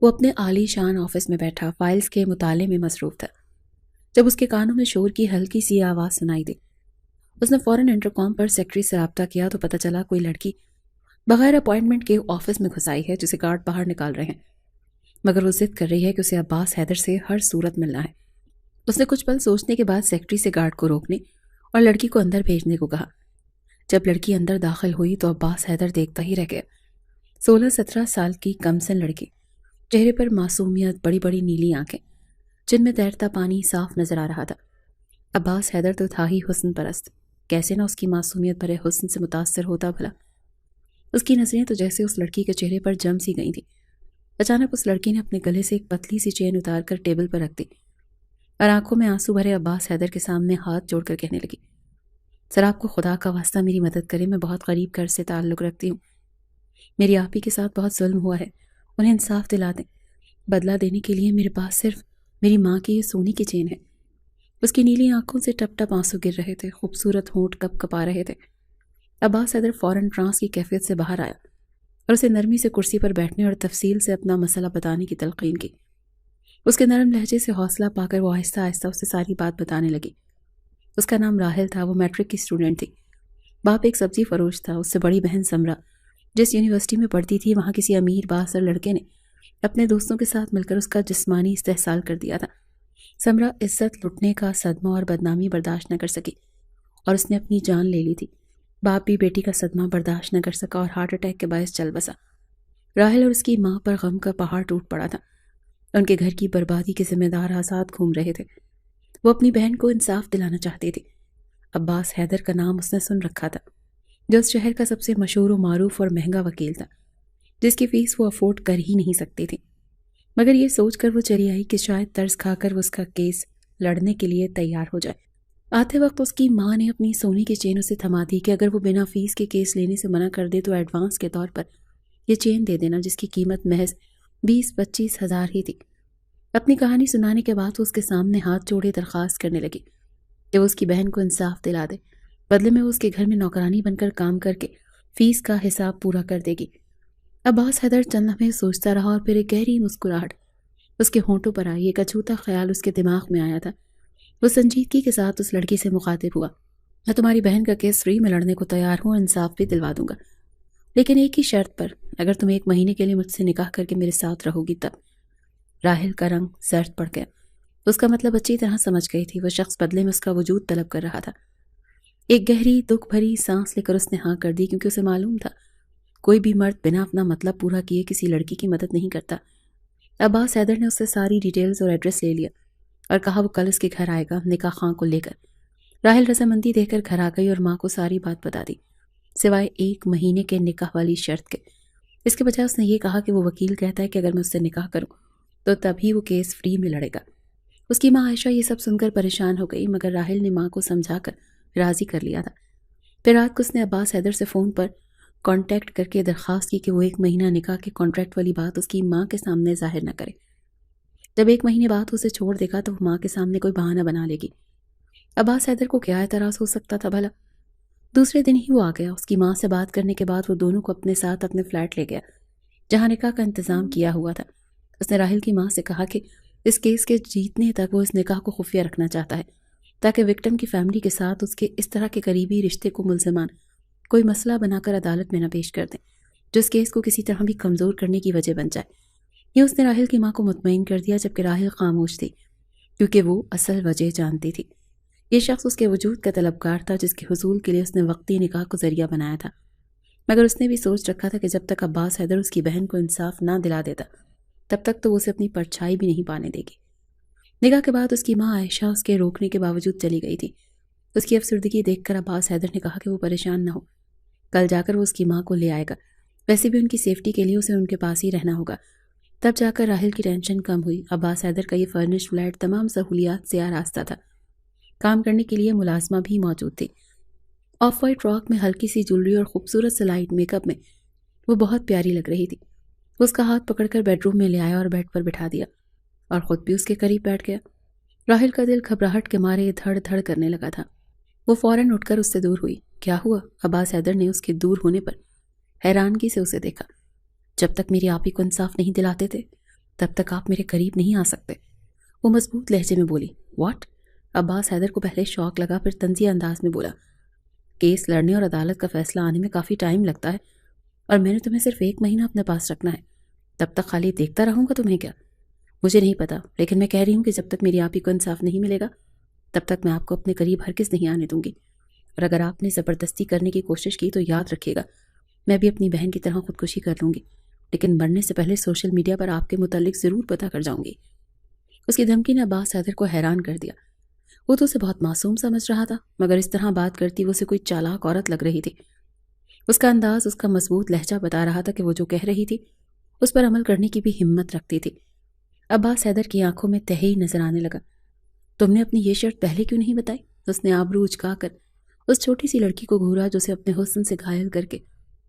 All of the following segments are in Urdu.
وہ اپنے عالی شان آفس میں بیٹھا فائلز کے مطالعے میں مصروف تھا جب اس کے کانوں میں شور کی ہلکی سی آواز سنائی دی۔ اس نے فوراً انٹرکام پر سیکرٹری سے رابطہ کیا تو پتہ چلا کوئی لڑکی بغیر اپوائنٹمنٹ کے آفس میں گھس آئی ہے جسے گارڈ باہر نکال رہے ہیں، مگر وہ ضد کر رہی ہے کہ اسے عباس حیدر سے ہر صورت ملنا ہے۔ اس نے کچھ پل سوچنے کے بعد سیکرٹری سے گارڈ کو روکنے اور لڑکی کو اندر بھیجنے کو کہا۔ جب لڑکی اندر داخل ہوئی تو عباس حیدر دیکھتا ہی رہ گیا۔ 16-17 سال کی کمسن لڑکی، چہرے پر معصومیت، بڑی بڑی نیلی آنکھیں جن میں تیرتا پانی صاف نظر آ رہا تھا۔ عباس حیدر تو تھا ہی حسن پرست، کیسے نہ اس کی معصومیت بھرے حسن سے متاثر ہوتا بھلا۔ اس کی نظریں تو جیسے اس لڑکی کے چہرے پر جم سی گئی تھی۔ اچانک اس لڑکی نے اپنے گلے سے ایک پتلی سی چین اتار کر ٹیبل پر رکھ دی اور آنکھوں میں آنسو بھرے عباس حیدر کے سامنے ہاتھ جوڑ کر کہنے لگی، سر آپ کو خدا کا واسطہ میری مدد کرے، میں بہت غریب گھر سے تعلق رکھتی ہوں، میری آپی کے ساتھ بہت ظلم ہوا ہے، انہیں انصاف دلا دیں، بدلہ دینے کے لیے میرے پاس صرف میری ماں کی یہ سونے کی چین ہے۔ اس کی نیلی آنکھوں سے ٹپ ٹپ آنسو گر رہے تھے، خوبصورت ہونٹ کپ کپا رہے تھے۔ عباس حیدر فوراً ٹرانس کی کیفیت سے باہر آیا اور اسے نرمی سے کرسی پر بیٹھنے اور تفصیل سے اپنا مسئلہ بتانے کی تلقین کی۔ اس کے نرم لہجے سے حوصلہ پا کر وہ آہستہ آہستہ اسے ساری بات بتانے لگی۔ اس کا نام راحل تھا، وہ میٹرک کی اسٹوڈنٹ تھی، باپ ایک سبزی فروش تھا، اس سے بڑی بہن سمرا جس یونیورسٹی میں پڑھتی تھی وہاں کسی امیر بااثر لڑکے نے اپنے دوستوں کے ساتھ مل کر اس کا جسمانی استحصال کر دیا تھا۔ سمرا عزت لٹنے کا صدمہ اور بدنامی برداشت نہ کر سکی اور اس نے اپنی جان لے لی تھی۔ باپ بھی بیٹی کا صدمہ برداشت نہ کر سکا اور ہارٹ اٹیک کے باعث چل بسا۔ راحل اور اس کی ماں پر غم کا پہاڑ ٹوٹ پڑا تھا۔ ان کے گھر کی بربادی کے ذمہ دار آزاد گھوم رہے تھے۔ وہ اپنی بہن کو انصاف دلانا چاہتی تھی۔ عباس حیدر کا نام اس نے سن رکھا تھا، جو اس شہر کا سب سے مشہور و معروف اور مہنگا وکیل تھا، جس کی فیس وہ افورڈ کر ہی نہیں سکتی تھی۔ مگر یہ سوچ کر وہ چلی آئی کہ شاید ترس کھا کر وہ اس کا کیس لڑنے کے لیے تیار ہو جائے۔ آتے وقت اس کی ماں نے اپنی سونے کی چین اسے تھما دی کہ اگر وہ بنا فیس کے کیس لینے سے منع کر دے تو ایڈوانس کے طور پر یہ چین دے دینا، جس کی قیمت محض 20-25 ہزار ہی تھی۔ اپنی کہانی سنانے کے بعد وہ اس کے سامنے ہاتھ جوڑے درخواست کرنے لگی کہ وہ اس کی بہن کو انصاف دلا دے، بدلے میں وہ اس کے گھر میں نوکرانی بن کر کام کر کے فیس کا حساب پورا کر دے گی۔ عباس حیدر چند لمحے سوچتا رہا اور پھر ایک گہری مسکراہٹ اس کے ہونٹوں پر آئی۔ ایک اچھوتا خیال اس کے دماغ میں آیا تھا۔ وہ سنجیدگی کے ساتھ اس لڑکی سے مخاطب ہوا، میں تمہاری بہن کا کیس فری میں لڑنے کو تیار ہوں، انصاف بھی دلوا دوں گا، لیکن ایک ہی شرط پر، اگر تم 1 مہینے کے لیے مجھ سے نکاح کر کے میرے ساتھ رہو گی تب۔ راحل کا رنگ زرد پڑ گیا۔ اس کا مطلب اچھی طرح سمجھ گئی تھی۔ وہ شخص بدلے میں اس کا وجود طلب کر رہا تھا۔ ایک گہری دکھ بھری سانس لے کر اس نے ہاں کر دی، کیونکہ اسے معلوم تھا کوئی بھی مرد بنا اپنا مطلب پورا کیے کسی لڑکی کی مدد نہیں کرتا۔ عباس حیدر نے اس سے ساری ڈیٹیلز اور ایڈریس لے لیا اور کہا وہ کل اس کے گھر آئے گا نکاح خواں کو لے کر۔ راحل رضامندی دے کر گھر آ گئی اور ماں کو ساری بات بتا دی، سوائے 1 مہینے کے نکاح والی شرط کے۔ اس کے بجائے اس نے یہ کہا کہ وہ وکیل کہتا ہے کہ اگر میں اس سے نکاح کروں تو تبھی وہ کیس فری میں لڑے گا۔ اس کی ماں عائشہ یہ سب سن کر پریشان ہو گئی، مگر راحل نے ماں کو سمجھا کر راضی کر لیا تھا۔ پھر رات کو اس نے عباس حیدر سے فون پر کانٹیکٹ کر کے درخواست کی کہ وہ 1 مہینہ نکاح کے کانٹریکٹ والی بات اس کی ماں کے سامنے ظاہر نہ کرے۔ جب 1 مہینے بعد اسے چھوڑ دے گا تو وہ ماں کے سامنے کوئی بہانہ بنا لے گی۔ عباس حیدر کو کیا اعتراض ہو سکتا تھا بھلا؟ دوسرے دن ہی وہ آ گیا۔ اس کی ماں سے بات کرنے کے بعد وہ دونوں کو اپنے ساتھ اپنے فلیٹ لے گیا جہاں نکاح کا انتظام کیا ہوا تھا۔ اس نے راحل کی ماں سے کہا کہ اس کیس کے جیتنے تک وہ اس نکاح کو خفیہ رکھنا چاہتا ہے تاکہ وکٹم کی فیملی کے ساتھ اس کے اس طرح کے قریبی رشتے کو ملزمان کوئی مسئلہ بنا کر عدالت میں نہ پیش کر دیں جو اس کیس کو کسی طرح بھی کمزور کرنے کی وجہ بن جائے۔ یہ اس نے راحل کی ماں کو مطمئن کر دیا، جبکہ راحل خاموش تھی کیونکہ وہ اصل وجہ جانتی تھی۔ یہ شخص اس کے وجود کا طلبگار تھا جس کے حصول کے لیے اس نے وقتی نکاح کو ذریعہ بنایا تھا، مگر اس نے بھی سوچ رکھا تھا کہ جب تک عباس حیدر اس کی بہن کو انصاف نہ دلا دیتا تب تک تو وہ اسے اپنی پرچھائی بھی نہیں پانے دے گی۔ نکاح کے بعد اس کی ماں عائشہ اس کے روکنے کے باوجود چلی گئی تھی۔ اس کی افسردگی دیکھ کر عباس حیدر نے کہا کہ وہ پریشان نہ ہو، کل جا کر وہ اس کی ماں کو لے آئے گا، ویسے بھی ان کی سیفٹی کے لیے اسے ان کے پاس ہی رہنا ہوگا۔ تب جا کر راحل کی ٹینشن کم ہوئی۔ عباس حیدر کا یہ فرنش فلیٹ تمام سہولیات سے آراستہ تھا، کام کرنے کے لیے ملازمہ بھی موجود تھی۔ آف وائٹ راک میں ہلکی سی جولری اور خوبصورت سے لائٹ میک اپ میں وہ بہت پیاری لگ رہی تھی۔ وہ اس کا ہاتھ پکڑ کر بیڈ روم میں لے آیا اور بیڈ پر بٹھا دیا اور خود بھی اس کے قریب بیٹھ گیا۔ راحل کا دل گھبراہٹ کے مارے دھڑ دھڑ کرنے لگا تھا۔ وہ فوراً اٹھ کر اس سے دور ہوئی۔ کیا ہوا؟ عباس حیدر نے اس کے دور ہونے پر حیرانگی سے اسے دیکھا۔ جب تک میری آپی کو انصاف نہیں دلاتے تھے تب تک آپ میرے قریب نہیں آ سکتے، وہ مضبوط لہجے میں بولی۔ واٹ؟ عباس حیدر کو پہلے شوق لگا، پھر طنزیہ انداز میں بولا، کیس لڑنے اور عدالت کا فیصلہ آنے میں کافی ٹائم لگتا ہے، اور میں نے تمہیں صرف 1 مہینہ اپنے پاس رکھنا ہے، تب تک خالی دیکھتا رہوں گا تمہیں کیا؟ مجھے نہیں پتا، لیکن میں کہہ رہی ہوں کہ جب تک میری آپ ہی کو انصاف نہیں ملے گا تب تک میں آپ کو اپنے قریب ہرگز نہیں آنے دوں گی، اور اگر آپ نے زبردستی کرنے کی کوشش کی تو یاد رکھیے گا میں بھی اپنی بہن کی طرح خودکشی کر لوں گی، لیکن مرنے سے پہلے سوشل میڈیا پر آپ کے متعلق ضرور پتہ کر جاؤں گی۔ اس کی دھمکی نے عباس حیدر کو حیران کر دیا۔ وہ تو اسے بہت معصوم سمجھ رہا تھا، مگر اس طرح بات کرتی وہ اسے کوئی چالاک عورت لگ رہی تھی۔ اس کا انداز، اس کا مضبوط لہجہ بتا رہا تھا کہ وہ جو کہہ رہی تھی اس پر عمل کرنے کی بھی ہمت رکھتی تھی۔ عباس حیدر کی آنکھوں میں تہی نظر آنے لگا۔ تم نے اپنی یہ شرط پہلے کیوں نہیں بتائی؟ اس نے آبرو اچکا کر اس چھوٹی سی لڑکی کو گھورا جو اسے اپنے حسن سے گھائل کر کے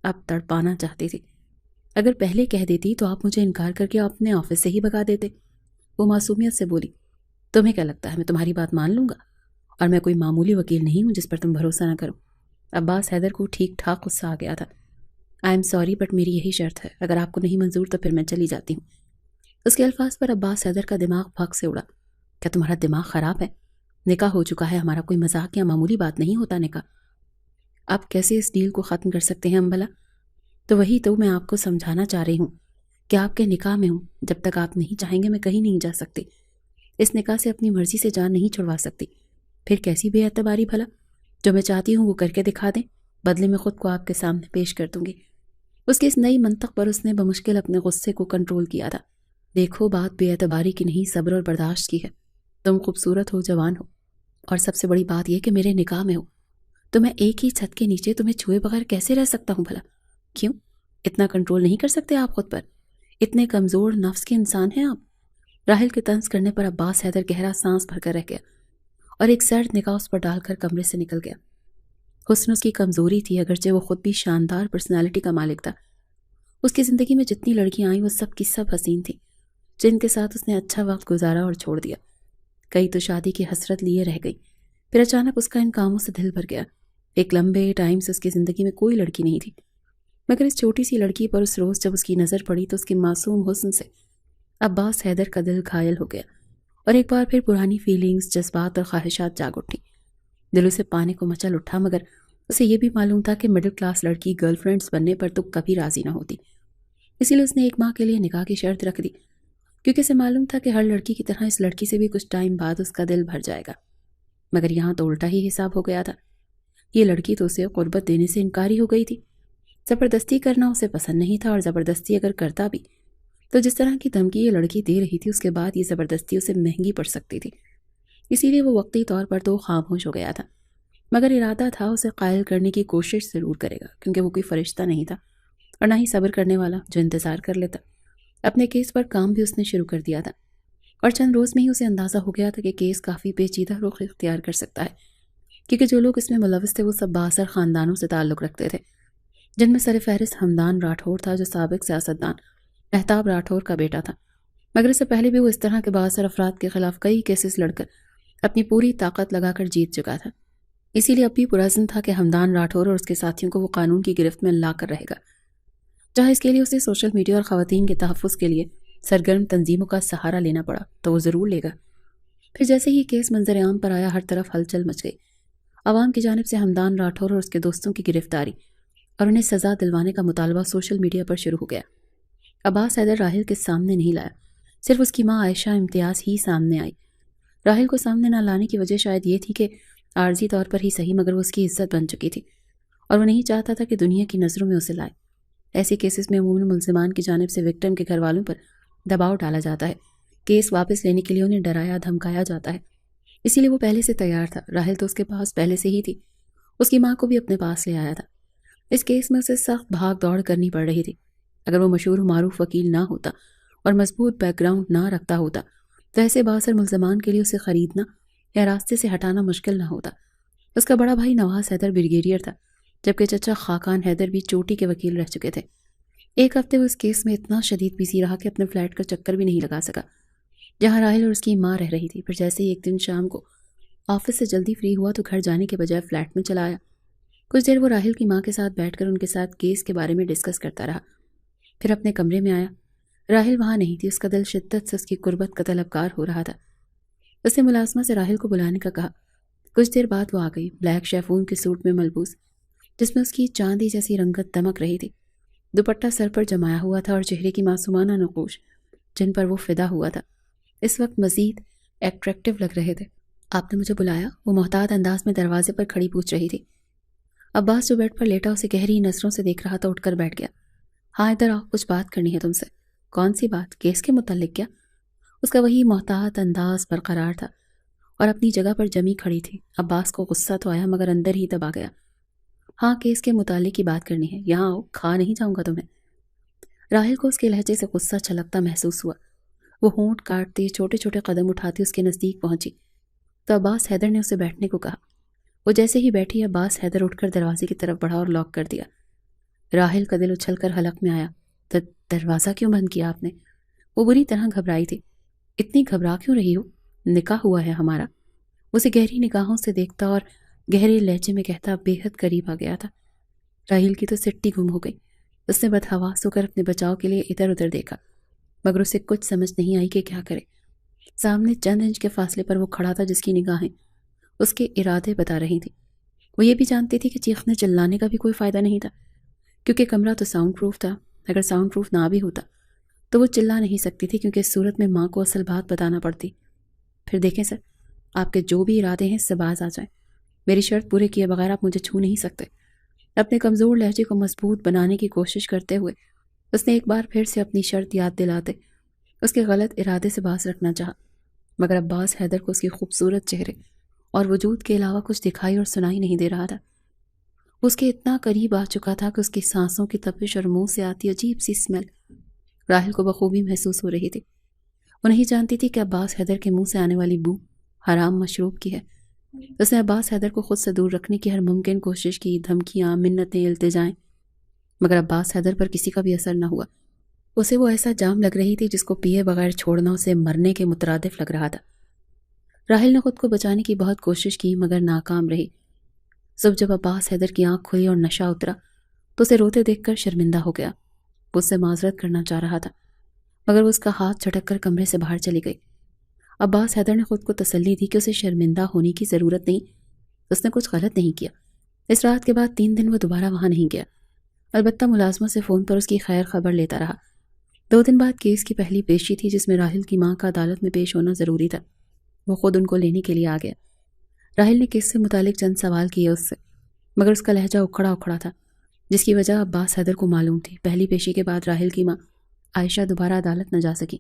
اب تڑپانا چاہتی تھی۔ اگر پہلے کہہ دیتی تو آپ مجھے انکار کر کے اپنے آفس سے ہی بھگا دیتے، وہ معصومیت سے بولی۔ تمہیں کیا لگتا ہے میں تمہاری بات مان لوں گا؟ اور میں کوئی معمولی وکیل نہیں ہوں جس پر تم بھروسہ نہ کرو۔ عباس حیدر کو ٹھیک ٹھاک غصہ آ گیا تھا۔ آئی ایم سوری بٹ میری یہی شرط ہے، اگر آپ کو نہیں منظور تو پھر میں چلی جاتی ہوں۔ اس کے الفاظ پر عباس حیدر کا دماغ پھک سے اڑا۔ کیا تمہارا دماغ خراب ہے؟ نکاح ہو چکا ہے، ہمارا کوئی مذاق یا معمولی بات نہیں ہوتا نکاح۔ آپ کیسے اس ڈیل کو ختم کر سکتے ہیں بھلا؟ تو وہی تو میں آپ کو سمجھانا چاہ رہی ہوں کہ آپ کے نکاح میں ہوں، جب تک آپ نہیں چاہیں گے میں کہیں نہیں جا سکتی۔ اس نکاح سے اپنی مرضی سے جان نہیں چھڑوا سکتی۔ پھر کیسی بے اعتباری بھلا؟ جو میں چاہتی ہوں وہ کر کے دکھا دیں، بدلے میں خود کو آپ کے سامنے پیش کر دوں گی۔ اس کی اس نئی منطق پر اس نے بمشکل اپنے غصے کو کنٹرول کیا تھا۔ دیکھو بات بے اعتباری کی نہیں، صبر اور برداشت کی ہے۔ تم خوبصورت ہو، جوان ہو، اور سب سے بڑی بات یہ کہ میرے نکاح میں ہو، تو میں ایک ہی چھت کے نیچے تمہیں چھوئے بغیر کیسے رہ سکتا ہوں بھلا؟ کیوں اتنا کنٹرول نہیں کر سکتے آپ خود پر؟ اتنے کمزور نفس کے انسان ہیں آپ؟ راحل کے طنز کرنے پر عباس حیدر گہرا سانس بھر کر رہ گیا اور ایک سرد نگاہ اس پر ڈال کر کمرے سے نکل گیا۔ حسن اس کی کمزوری تھی، اگرچہ وہ خود بھی شاندار پرسنالٹی کا مالک تھا۔ اس کی زندگی میں جتنی لڑکیاں آئیں وہ سب کی سب حسین تھیں، جن کے ساتھ اس نے اچھا وقت گزارا اور چھوڑ دیا۔ کئی تو شادی کی حسرت لیے رہ گئی، پھر اچانک اس کا ان کاموں سے دل بھر گیا۔ ایک لمبے ٹائم سے اس کی زندگی میں کوئی لڑکی نہیں تھی، مگر اس چھوٹی سی لڑکی پر اس روز جب اس کی نظر پڑی تو اس کے معصوم حسن سے عباس حیدر کا دل گھائل ہو گیا، اور ایک بار پھر پرانی فیلنگز، جذبات اور خواہشات جاگ اٹھی۔ دل اسے پانے کو مچل اٹھا، مگر اسے یہ بھی معلوم تھا کہ مڈل کلاس لڑکی گرل فرینڈز بننے پر تو کبھی راضی نہ ہوتی۔ اسی لیے اس نے 1 ماہ کے لیے نکاح کی شرط رکھ دی، کیونکہ اسے معلوم تھا کہ ہر لڑکی کی طرح اس لڑکی سے بھی کچھ ٹائم بعد اس کا دل بھر جائے گا۔ مگر یہاں تو الٹا ہی حساب ہو گیا تھا۔ یہ لڑکی تو اسے قربت دینے سے انکاری ہو گئی تھی۔ زبردستی کرنا اسے پسند نہیں تھا، اور زبردستی اگر کرتا بھی تو جس طرح کی دھمکی یہ لڑکی دے رہی تھی اس کے بعد یہ زبردستی اسے مہنگی پڑ سکتی تھی۔ اسی لیے وہ وقتی طور پر تو خاموش ہو گیا تھا، مگر ارادہ تھا اسے قائل کرنے کی کوشش ضرور کرے گا، کیونکہ وہ کوئی فرشتہ نہیں تھا اور نہ ہی صبر کرنے والا جو انتظار کر لیتا۔ اپنے کیس پر کام بھی اس نے شروع کر دیا تھا، اور چند روز میں ہی اسے اندازہ ہو گیا تھا کہ کیس کافی پیچیدہ رخ اختیار کر سکتا ہے، کیونکہ جو لوگ اس میں ملوث تھے وہ سب بااثر خاندانوں سے تعلق رکھتے تھے، جن میں سر فہرست ہمدان راٹھور تھا جو سابق سیاستدان مہتاب راٹھور کا بیٹا تھا۔ مگر اس سے پہلے بھی وہ اس طرح کے بااثر افراد کے خلاف کئی کیسز لڑ کر اپنی پوری طاقت لگا کر جیت چکا تھا۔ اسی لیے اب بھی پرعزم تھا کہ ہمدان راٹھور اور اس کے ساتھیوں کو وہ قانون کی گرفت میں لا کر رہے گا، جہاں اس کے لیے اسے سوشل میڈیا اور خواتین کے تحفظ کے لیے سرگرم تنظیموں کا سہارا لینا پڑا تو وہ ضرور لے گا۔ پھر جیسے ہی کیس منظر عام پر آیا، ہر طرف ہلچل مچ گئی۔ عوام کی جانب سے ہمدان راٹھور اور اس کے دوستوں کی گرفتاری اور انہیں سزا دلوانے کا مطالبہ سوشل میڈیا پر شروع ہو گیا۔ عباس حیدر راحل کے سامنے نہیں لایا، صرف اس کی ماں عائشہ امتیاز ہی سامنے آئی۔ راحل کو سامنے نہ لانے کی وجہ شاید یہ تھی کہ عارضی طور پر ہی صحیح مگر وہ اس کی عزت بن چکی تھی، اور وہ نہیں چاہتا تھا کہ دنیا کی نظروں میں اسے لائے۔ ایسے کیسز میں عموماً ملزمان کی جانب سے وکٹم کے گھر والوں پر دباؤ ڈالا جاتا ہے، کیس واپس لینے کے لیے انہیں ڈرایا دھمکایا جاتا ہے۔ اسی لیے وہ پہلے سے تیار تھا۔ راحل تو اس کے پاس پہلے سے ہی تھی، اس کی ماں کو بھی اپنے پاس لے آیا تھا۔ اس کیس میں اسے سخت بھاگ دوڑ کرنی پڑ رہی تھی۔ اگر وہ مشہور و معروف وکیل نہ ہوتا اور مضبوط بیک گراؤنڈ نہ رکھتا ہوتا تو ایسے بااثر ملزمان کے لیے اسے خریدنا یا راستے سے ہٹانا مشکل نہ ہوتا۔ اس کا بڑا بھائی نواز حیدر بریگیڈیئر تھا، جبکہ چچا خاقان حیدر بھی چوٹی کے وکیل رہ چکے تھے۔ ایک ہفتے وہ اس کیس میں اتنا شدید بزی رہا کہ اپنے فلیٹ کا چکر بھی نہیں لگا سکا جہاں راحل اور اس کی ماں رہ رہی تھی۔ پھر جیسے ہی ایک دن شام کو آفس سے جلدی فری ہوا تو گھر جانے کے بجائے فلیٹ میں چلا آیا۔ کچھ دیر وہ راحل کی ماں کے ساتھ بیٹھ کر ان کے ساتھ کیس کے بارے میں ڈسکس کرتا رہا، پھر اپنے کمرے میں آیا۔ راحل وہاں نہیں تھی، اس کا دل شدت سے اس کی قربت کا طلبگار ہو رہا تھا۔ اس نے ملازمہ سے راحل کو بلانے کا کہا۔ کچھ دیر بعد وہ آ گئی، بلیک شیفون کے سوٹ میں ملبوس، جس میں اس کی چاندی جیسی رنگت دمک رہی تھی۔ دوپٹہ سر پر جمایا ہوا تھا اور چہرے کی معصومانہ نقوش جن پر وہ فدا ہوا تھا اس وقت مزید ایٹریکٹیو لگ رہے تھے۔ آپ نے مجھے بلایا؟ وہ محتاط انداز میں دروازے پر کھڑی پوچھ رہی تھی۔ عباس جو بیڈ پر لیٹا اسے گہری نظروں سے دیکھ رہا تھا اٹھ کر بیٹھ گیا۔ ہاں ادھر آؤ، کچھ بات کرنی ہے تم سے۔ کون سی بات؟ کیس کے متعلق کیا؟ اس کا وہی محتاط انداز برقرار تھا اور اپنی جگہ پر جمی کھڑی تھی۔ عباس کو غصہ تو آیا مگر اندر ہی دبا گیا۔ ہاں کیس کے متعلق کی بات کرنی ہے، یہاں آؤ، کھا نہیں جاؤں گا تمہیں۔ راحل کو اس کے لہجے سے غصہ چھلکتا محسوس ہوا۔ وہ ہونٹ کاٹتی چھوٹے چھوٹے قدم اٹھاتی اس کے نزدیک پہنچی تو عباس حیدر نے اسے بیٹھنے کو کہا۔ وہ جیسے ہی بیٹھی عباس حیدر اٹھ کر دروازے کی طرف بڑھا اور لاک کر دیا۔ راحل کا دل اچھل کر حلق میں آیا۔ دروازہ کیوں بند کیا آپ نے؟ وہ بری طرح گھبرائی تھی۔ اتنی گھبرا کیوں رہی ہو؟ نکاح ہوا ہے ہمارا۔ اسے گہری نگاہوں سے دیکھتا اور گہرے لہجے میں کہتا بے حد قریب آ گیا تھا۔ راحل کی تو سٹی گم ہو گئی۔ اس نے بدحواس ہو کر اپنے بچاؤ کے لیے ادھر ادھر دیکھا مگر اسے کچھ سمجھ نہیں آئی کہ کیا کرے۔ سامنے چند انچ کے فاصلے پر وہ کھڑا تھا جس کی نگاہیں اس کے ارادے بتا رہی تھیں۔ وہ یہ بھی جانتی تھی کہ چیخنے چلانے کا بھی کوئی فائدہ نہیں تھا کیونکہ کمرہ تو ساؤنڈ پروف تھا۔ اگر ساؤنڈ پروف نہ بھی ہوتا تو وہ چلا نہیں سکتی تھی کیونکہ اس صورت میں ماں کو اصل بات بتانا پڑتی۔ پھر دیکھیں سر، آپ کے جو بھی ارادے ہیں اس سے باز آ جائیں۔ میری شرط پورے کیے بغیر آپ مجھے چھو نہیں سکتے۔ اپنے کمزور لہجے کو مضبوط بنانے کی کوشش کرتے ہوئے اس نے ایک بار پھر سے اپنی شرط یاد دلاتے اس کے غلط ارادے سے باز رکھنا چاہا مگر عباس حیدر کو اس کی خوبصورت چہرے اور وجود کے علاوہ کچھ دکھائی اور سنائی نہیں دے رہا تھا۔ اس کے اتنا قریب آ چکا تھا کہ اس کی سانسوں کی تپش اور منہ سے آتی عجیب سی اسمیل راحل کو بخوبی محسوس ہو رہی تھی۔ وہ نہیں جانتی تھی کہ عباس حیدر کے منہ سے آنے والی بو حرام مشروب کی ہے۔ اس نے عباس حیدر کو خود سے دور رکھنے کی ہر ممکن کوشش کی، دھمکیاں، منتیں، التجائیں، مگر عباس حیدر پر کسی کا بھی اثر نہ ہوا۔ اسے وہ ایسا جام لگ رہی تھی جس کو پیے بغیر چھوڑنا اسے مرنے کے مترادف لگ رہا تھا۔ راحل نے خود کو بچانے کی بہت کوشش کی مگر ناکام رہی۔ جب عباس حیدر کی آنکھ کھلی اور نشہ اترا تو اسے روتے دیکھ کر شرمندہ ہو گیا۔ وہ اس سے معذرت کرنا چاہ رہا تھا مگر وہ اس کا ہاتھ جھٹک کر کمرے سے باہر چلی گئی۔ عباس حیدر نے خود کو تسلی دی کہ اسے شرمندہ ہونے کی ضرورت نہیں، اس نے کچھ غلط نہیں کیا۔ اس رات کے بعد 3 دن وہ دوبارہ وہاں نہیں گیا، البتہ ملازمہ سے فون پر اس کی خیر خبر لیتا رہا۔ 2 دن بعد کیس کی پہلی پیشی تھی جس میں راحل کی ماں کا عدالت میں پیش ہونا ضروری تھا۔ وہ خود ان کو لینے کے لیے آ گیا۔ راحل نے کیس سے متعلق چند سوال کیے اس سے مگر اس کا لہجہ اکھڑا اکھڑا تھا جس کی وجہ عباس حیدر کو معلوم تھی۔ پہلی پیشی کے بعد راحل کی ماں عائشہ دوبارہ عدالت نہ جا سکی۔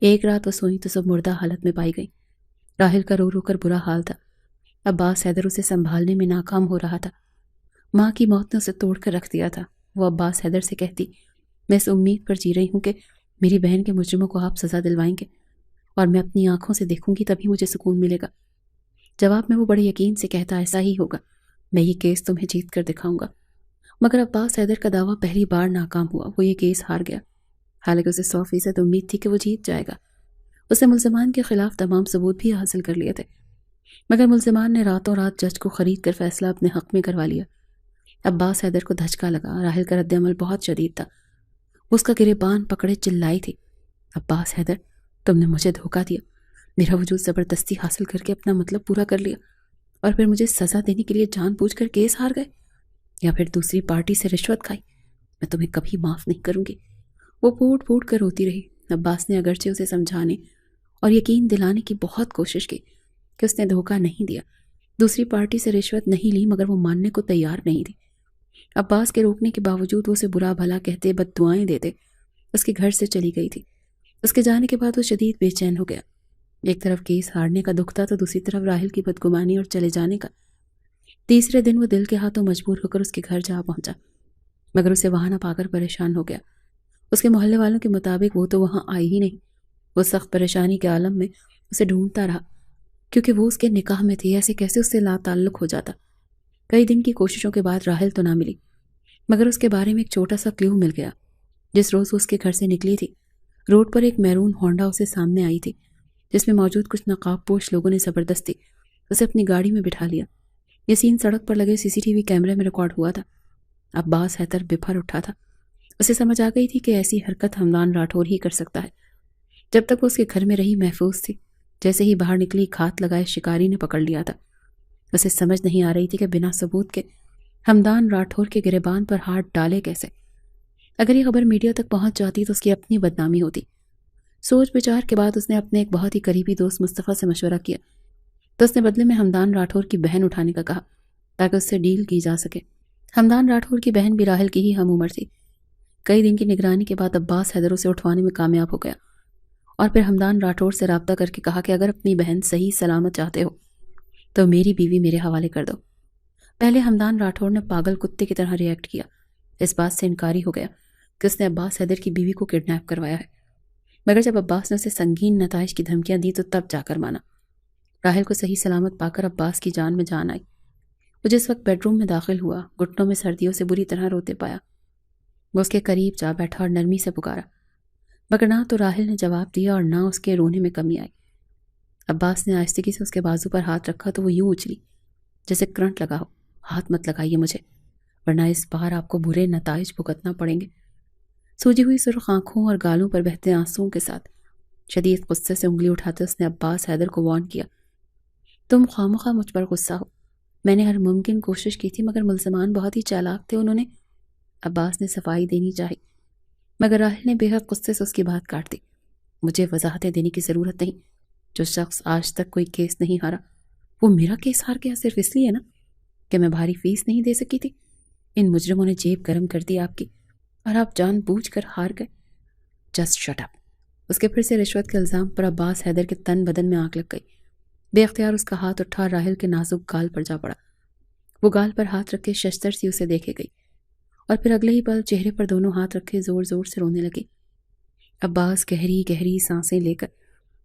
ایک رات وہ سوئی تو سب مردہ حالت میں پائی گئی۔ راحل کا رو رو کر برا حال تھا۔ عباس حیدر اسے سنبھالنے میں ناکام ہو رہا تھا۔ ماں کی موت نے اسے توڑ کر رکھ دیا تھا۔ وہ عباس حیدر سے کہتی، میں اس امید پر جی رہی ہوں کہ میری بہن کے مجرموں کو آپ سزا دلوائیں گے اور میں اپنی آنکھوں سے دیکھوں گی تبھی مجھے سکون ملے گا۔ جواب میں وہ بڑے یقین سے کہتا، ایسا ہی ہوگا، میں یہ کیس تمہیں جیت کر دکھاؤں گا۔ مگر عباس حیدر کا دعویٰ پہلی بار ناکام ہوا۔ وہ یہ کیس ہار گیا، حالانکہ اسے 100% امید تھی کہ وہ جیت جائے گا۔ اس نے ملزمان کے خلاف تمام ثبوت بھی حاصل کر لیے تھے مگر ملزمان نے راتوں رات جج کو خرید کر فیصلہ اپنے حق میں کروا لیا۔ عباس حیدر کو دھچکا لگا۔ راحل کا رد عمل بہت شدید تھا۔ وہ اس کا گریبان پکڑے چلائی تھی، عباس حیدر، تم نے مجھے دھوکہ دیا، میرا وجود زبردستی حاصل کر کے اپنا مطلب پورا کر لیا اور پھر مجھے سزا دینے کے لیے جان بوجھ کر کیس ہار گئے، یا پھر دوسری پارٹی سے رشوت کھائی۔ میں تمہیں کبھی معاف نہیں کروں گی۔ وہ پھوٹ پھوٹ کر روتی رہی۔ عباس نے اگرچہ اسے سمجھانے اور یقین دلانے کی بہت کوشش کی کہ اس نے دھوکہ نہیں دیا، دوسری پارٹی سے رشوت نہیں لی، مگر وہ ماننے کو تیار نہیں تھی۔ عباس کے روکنے کے باوجود وہ اسے برا بھلا کہتے، بد دعائیں دیتے اس کے گھر سے چلی گئی تھی۔ اس کے جانے کے بعد وہ شدید بے چین ہو گیا۔ ایک طرف کیس ہارنے کا دکھ تھا تو دوسری طرف راحل کی بدگمانی اور چلے جانے کا۔ تیسرے دن وہ دل کے ہاتھوں مجبور ہو کر اس کے گھر جا پہنچا مگر اسے وہاں نہ پا کر پریشان ہو گیا۔ اس کے محلے والوں کے مطابق وہ تو وہاں آئی ہی نہیں۔ وہ سخت پریشانی کے عالم میں اسے ڈھونڈتا رہا کیونکہ وہ اس کے نکاح میں تھی، ایسے کیسے اس سے لا تعلق ہو جاتا۔ کئی دن کی کوششوں کے بعد راحل تو نہ ملی مگر اس کے بارے میں ایک چھوٹا سا کلیو مل گیا۔ جس روز وہ اس کے گھر سے نکلی تھی روڈ پر ایک میرون ہونڈا اسے سامنے آئی تھی جس میں موجود کچھ نقاب پوش لوگوں نے زبردستی اسے اپنی گاڑی میں بٹھا لیا۔ یہ سین سڑک پر لگے CCTV کیمرے میں ریکارڈ ہوا تھا۔ عباس حیدر بپھر اٹھا تھا۔ اسے سمجھ آ گئی تھی کہ ایسی حرکت حمدان راٹھور ہی کر سکتا ہے۔ جب تک وہ اس کے گھر میں رہی محفوظ تھی، جیسے ہی باہر نکلی کھات لگائے شکاری نے پکڑ لیا تھا۔ اسے سمجھ نہیں آ رہی تھی کہ بنا ثبوت کے حمدان راٹھور کے گریبان پر ہاتھ ڈالے کیسے۔ اگر یہ خبر میڈیا تک پہنچ جاتی تو اس کی اپنی بدنامی ہوتی۔ سوچ بچار کے بعد اس نے اپنے ایک بہت ہی قریبی دوست مصطفیٰ سے مشورہ کیا تو اس نے بدلے میں حمدان راٹھور کی بہن اٹھانے کا کہا تاکہ اس سے ڈیل کی جا سکے۔ حمدان راٹھور کی بہن بھی راحل کی ہی ہم عمر تھی۔ کئی دن کی نگرانی کے بعد عباس حیدر اسے اٹھوانے میں کامیاب ہو گیا اور پھر حمدان راٹھور سے رابطہ کر کے کہا کہ اگر اپنی بہن صحیح سلامت چاہتے ہو تو میری بیوی میرے حوالے کر دو۔ پہلے حمدان راٹھور نے پاگل کتے کی طرح ریئیکٹ کیا، اس بات سے انکاری ہو گیا کہ اس نے عباس حیدر کی بیوی کو کڈنیپ کروایا ہے، مگر جب عباس نے اسے سنگین نتائج کی دھمکیاں دی تو تب جا کر مانا۔ راحل کو صحیح سلامت پا کر عباس کی جان میں جان آئی۔ وہ جس وقت بیڈ روم میں داخل ہوا، گھٹنوں میں سردیوں سے بری طرح روتے پایا۔ وہ اس کے قریب جا بیٹھا اور نرمی سے پکارا، مگر نہ تو راحل نے جواب دیا اور نہ اس کے رونے میں کمی آئی۔ عباس نے آہستگی سے اس کے بازو پر ہاتھ رکھا تو وہ یوں اچھلی جیسے کرنٹ لگا ہو۔ ہاتھ مت لگائیے مجھے، ورنہ اس بار آپ کو برے نتائج بھگتنا پڑیں گے۔ سوجی ہوئی سرخ آنکھوں اور گالوں پر بہتے آنسوؤں کے ساتھ شدید غصے سے انگلی اٹھاتے اس نے عباس حیدر کو وارن کیا، تم خواہ مجھ پر غصہ ہو، میں نے ہر ممکن کوشش کی تھی مگر ملزمان بہت ہی چالاک تھے، انہوں نے۔ عباس نے صفائی دینی چاہی مگر راحل نے بے حد غصے سے اس کی بات کاٹ دی۔ مجھے وضاحتیں دینے کی ضرورت نہیں، جو شخص آج تک کوئی کیس نہیں ہارا وہ میرا کیس ہار گیا صرف اس لیے نا کہ میں بھاری فیس نہیں دے سکی تھی۔ ان مجرموں نے جیب گرم کر دی آپ کی اور آپ جان بوجھ کر ہار گئے۔ جسٹ شٹ اپ۔ اس کے پھر سے رشوت کے الزام پر عباس حیدر کے تن بدن میں آگ لگ گئی۔ بے اختیار اس کا ہاتھ اٹھا راحل کے نازک گال پر جا پڑا۔ وہ گال پر ہاتھ رکھے ششتر سی اسے دیکھے گئی اور پھر اگلے ہی پل چہرے پر دونوں ہاتھ رکھے زور زور سے رونے لگی۔ عباس گہری گہری سانسیں لے کر